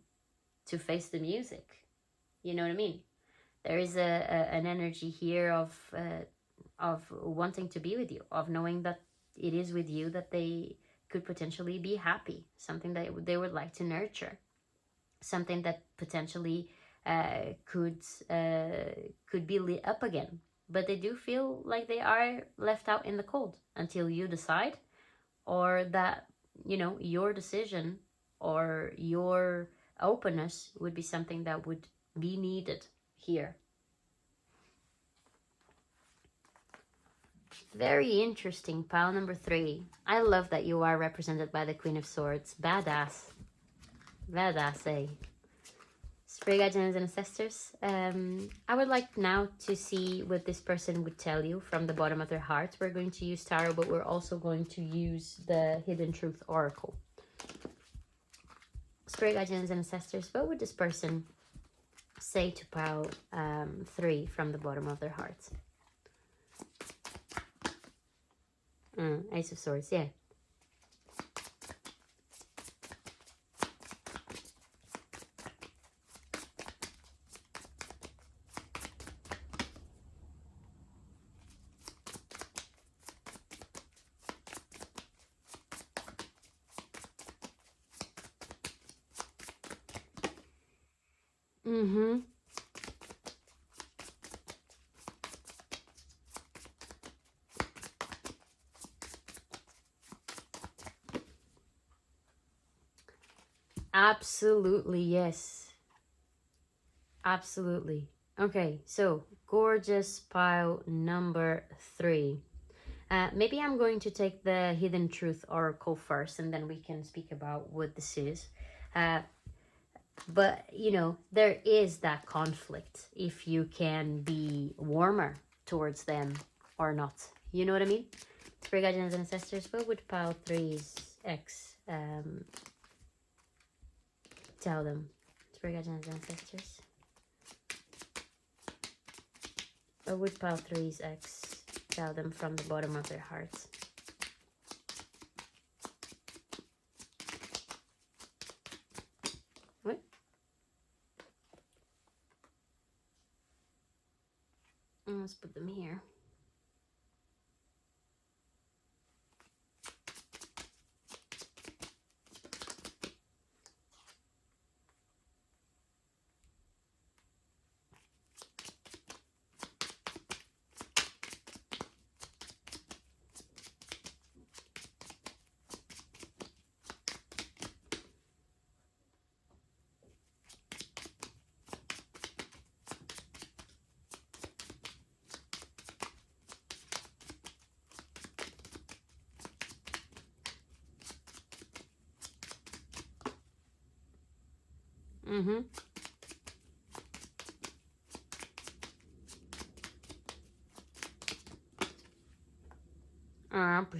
Speaker 1: face the music. You know what I mean? There is an energy here of wanting to be with you, of knowing that it is with you that they could potentially be happy, something that they would like to nurture, something that potentially could be lit up again. But they do feel like they are left out in the cold until you decide, or that, your decision or your openness would be something that would be needed here. Very interesting. Pile number 3. I love that you are represented by the Queen of Swords. Badass. Badass, eh? Spirit guardians and ancestors. I would like now to see what this person would tell you from the bottom of their heart. We're going to use tarot, but we're also going to use the Hidden Truth Oracle. Spirit guardians and ancestors, what would this person say to pile 3 from the bottom of their heart? Ace of Swords, yeah. Mm-hmm. Absolutely, yes. Absolutely. Okay, so gorgeous pile number 3. Maybe I'm going to take the Hidden Truth Oracle first, and then we can speak about what this is. But, you know, there is that conflict if you can be warmer towards them or not. You know what I mean? Spirit guardians and ancestors, what would pile 3's ex tell them? Spirit guardians and ancestors. What would pile 3's ex tell them from the bottom of their hearts? What? Let's put them here. Mm-hmm.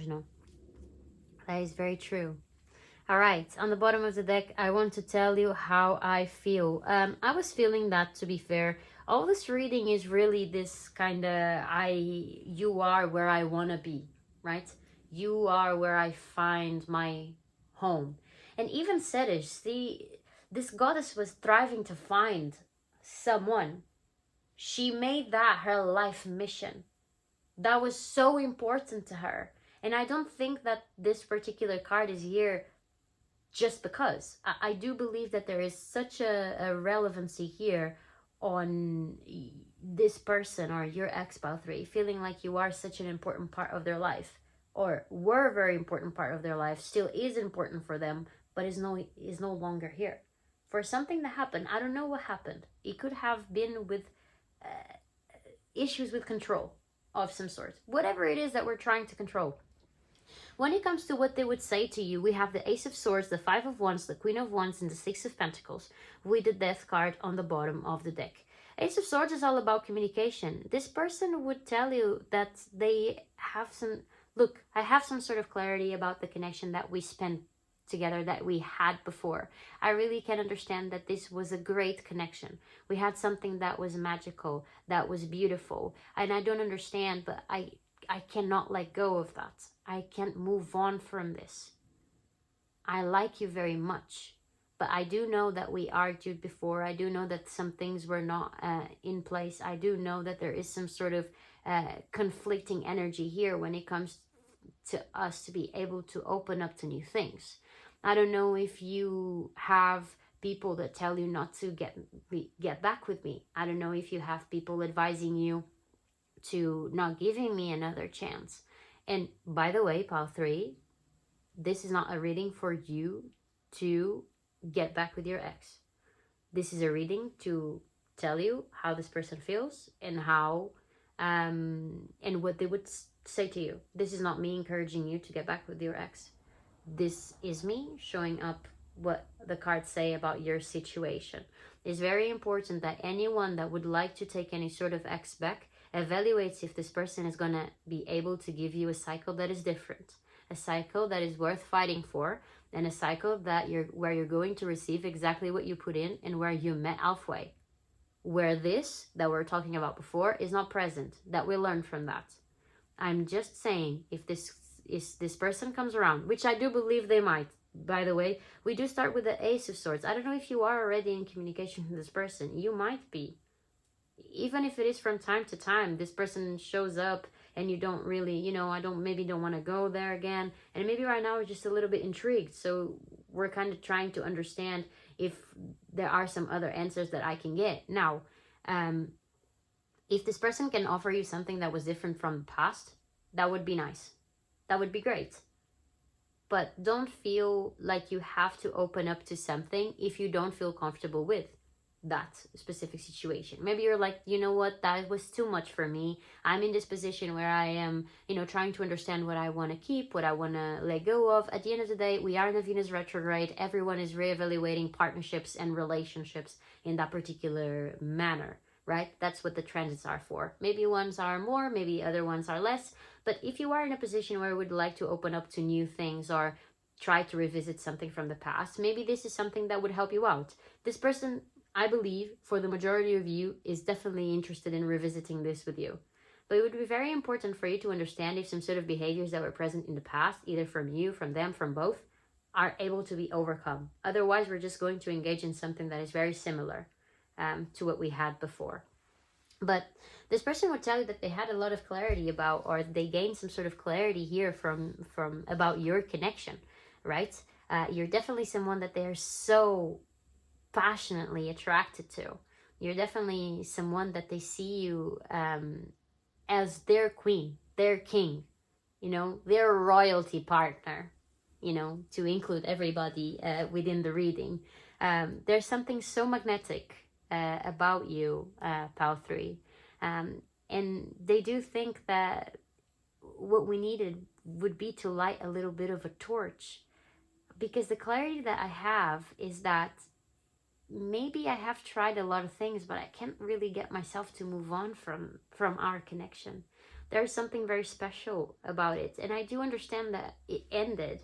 Speaker 1: No. That is very true. All right, on the bottom of the deck, I want to tell you how I feel. I was feeling that, to be fair. All this reading is really this kind of, you are where I want to be, right? You are where I find my home. And even Setish, this goddess was striving to find someone. She made that her life mission. That was so important to her. And I don't think that this particular card is here just because. I do believe that there is such a relevancy here on this person or your ex-pal 3 feeling like you are such an important part of their life, or were a very important part of their life, still is important for them, but is no longer here for something that happened. I don't know what happened. It could have been with issues with control of some sort, whatever it is that we're trying to control. When it comes to what they would say to you, we have the Ace of Swords, the 5 of Wands, the Queen of Wands, and the 6 of Pentacles with the Death card on the bottom of the deck. Ace of Swords is all about communication. This person would tell you that they have some... Look, I have some sort of clarity about the connection that we spent together, that we had before. I really can understand that this was a great connection. We had something that was magical, that was beautiful. And I don't understand, but I cannot let go of that. I can't move on from this. I like you very much, but I do know that we argued before. I do know that some things were not in place. I do know that there is some sort of conflicting energy here when it comes to us to be able to open up to new things. I don't know if you have people that tell you not to get back with me. I don't know if you have people advising you to not giving me another chance. And by the way, pile 3, this is not a reading for you to get back with your ex. This is a reading to tell you how this person feels and how and what they would say to you, this is not me encouraging you to get back with your ex. This is me showing up what the cards say about your situation. It's very important that anyone that would like to take any sort of ex back evaluates if this person is going to be able to give you a cycle that is different, a cycle that is worth fighting for, and a cycle that where you're going to receive exactly what you put in and where you met halfway. Where this that we're talking about before is not present, that we learn from that. I'm just saying, if this person comes around, which I do believe they might. By the way, we do start with the Ace of Swords. I don't know if you are already in communication with this person. You might be. Even if it is from time to time, this person shows up and you don't really, maybe don't want to go there again. And maybe right now we're just a little bit intrigued. So we're kind of trying to understand if there are some other answers that I can get. Now, if this person can offer you something that was different from the past, that would be nice. That would be great. But don't feel like you have to open up to something if you don't feel comfortable with that specific situation. Maybe you're like, you know what, that was too much for me. I'm in this position where I am, trying to understand what I want to keep, what I want to let go of. At the end of the day, we are in the Venus retrograde. Everyone is reevaluating partnerships and relationships in that particular manner, right? That's what the transits are for. Maybe ones are more, maybe other ones are less. But if you are in a position where you would like to open up to new things or try to revisit something from the past, maybe this is something that would help you out. This person, I believe, for the majority of you, is definitely interested in revisiting this with you. But it would be very important for you to understand if some sort of behaviors that were present in the past, either from you, from them, from both, are able to be overcome. Otherwise, we're just going to engage in something that is very similar to what we had before. But this person would tell you that they had a lot of clarity about, or they gained some sort of clarity here from about your connection, right? You're definitely someone that they are so passionately attracted to. You're definitely someone that they see you as their queen, their king, their royalty partner, to include everybody within the reading. There's something so magnetic about you, Pal 3. And they do think that what we needed would be to light a little bit of a torch. Because the clarity that I have is that maybe I have tried a lot of things, but I can't really get myself to move on from our connection. There's something very special about it. And I do understand that it ended.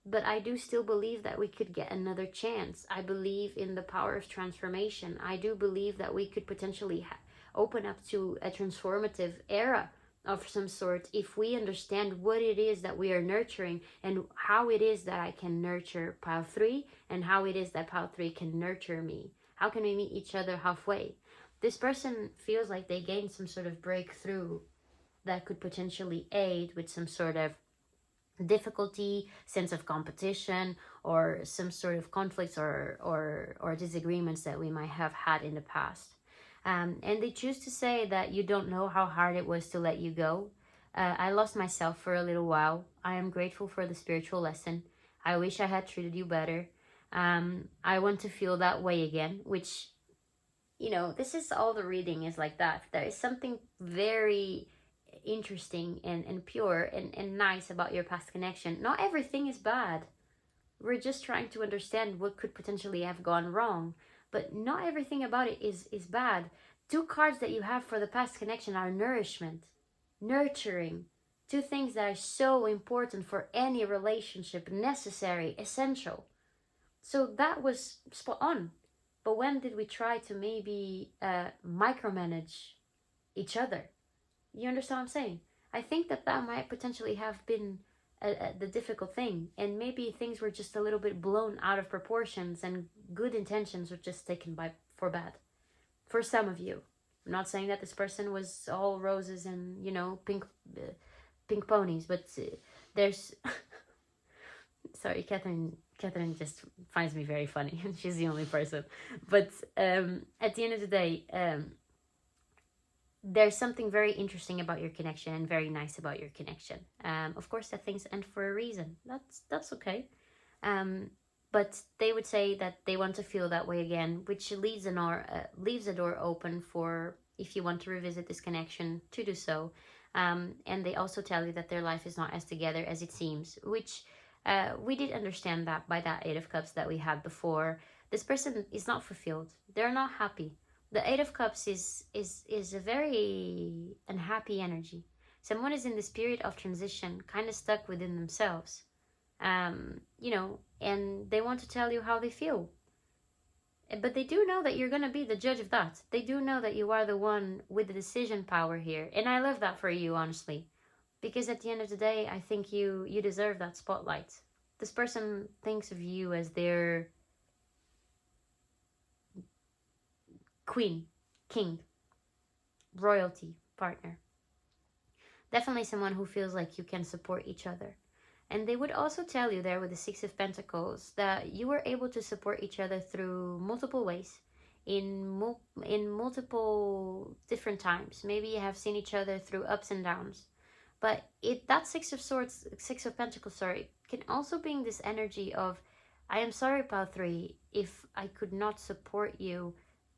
Speaker 1: But I do still believe that we could get another chance. I believe in the power of transformation. I do believe that we could potentially open up to a transformative era of some sort if we understand what it is that we are nurturing and how it is that I can nurture Pile 3 and how it is that Pile 3 can nurture me. How can we meet each other halfway? This person feels like they gained some sort of breakthrough that could potentially aid with some sort of difficulty, sense of competition, or some sort of conflicts or disagreements that we might have had in the past. And they choose to say that you don't know how hard it was to let you go. I lost myself for a little while. I am grateful for the spiritual lesson. I wish I had treated you better. I want to feel that way again, which, this is all the reading is like that. There is something very interesting and pure and nice about your past connection. Not everything is bad. We're just trying to understand what could potentially have gone wrong. But not everything about it is bad. 2 cards that you have for the past connection are nourishment, nurturing. 2 things that are so important for any relationship, necessary, essential. So that was spot on. But when did we try to maybe micromanage each other? You understand what I'm saying? I think that might potentially have been the difficult thing, and maybe things were just a little bit blown out of proportions and good intentions were just taken for bad for some of you. I'm not saying that this person was all roses and pink ponies, but there's sorry, Catherine just finds me very funny and she's the only person, but at the end of the day, there's something very interesting about your connection and very nice about your connection. Of course, that things end for a reason. That's okay. But they would say that they want to feel that way again, which leaves a door open for, if you want to revisit this connection, to do so. And they also tell you that their life is not as together as it seems, which we did understand that by that Eight of Cups that we had before. This person is not fulfilled. They're not happy. The Eight of Cups is a very unhappy energy. Someone is in this period of transition, kind of stuck within themselves, and they want to tell you how they feel. But they do know that you're going to be the judge of that. They do know that you are the one with the decision power here. And I love that for you, honestly. Because at the end of the day, I think you deserve that spotlight. This person thinks of you as their queen, king, royalty, partner. Definitely someone who feels like you can support each other. And they would also tell you there with the Six of Pentacles that you were able to support each other through multiple ways, in multiple different times. Maybe you have seen each other through ups and downs. But that Six of Pentacles, sorry, can also bring this energy of, I am sorry, Pile 3, if I could not support you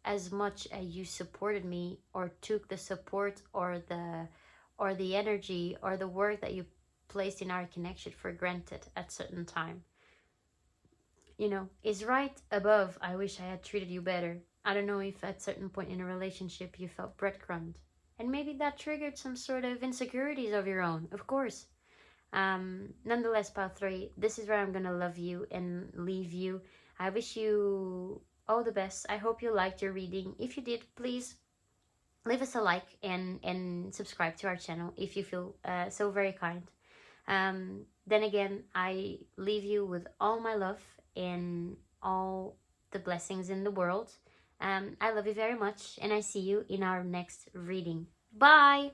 Speaker 1: as much as you supported me, or took the support or the energy or the work that you placed in our connection for granted at certain time. Is right above, I wish I had treated you better. I don't know if at certain point in a relationship you felt breadcrumbed, and maybe that triggered some sort of insecurities of your own, of course. Nonetheless, Path 3, this is where I'm gonna love you and leave you. I wish you all the best. I hope you liked your reading. If you did, please leave us a like and subscribe to our channel if you feel so very kind. Then again, I leave you with all my love and all the blessings in the world. I love you very much, and I see you in our next reading. Bye!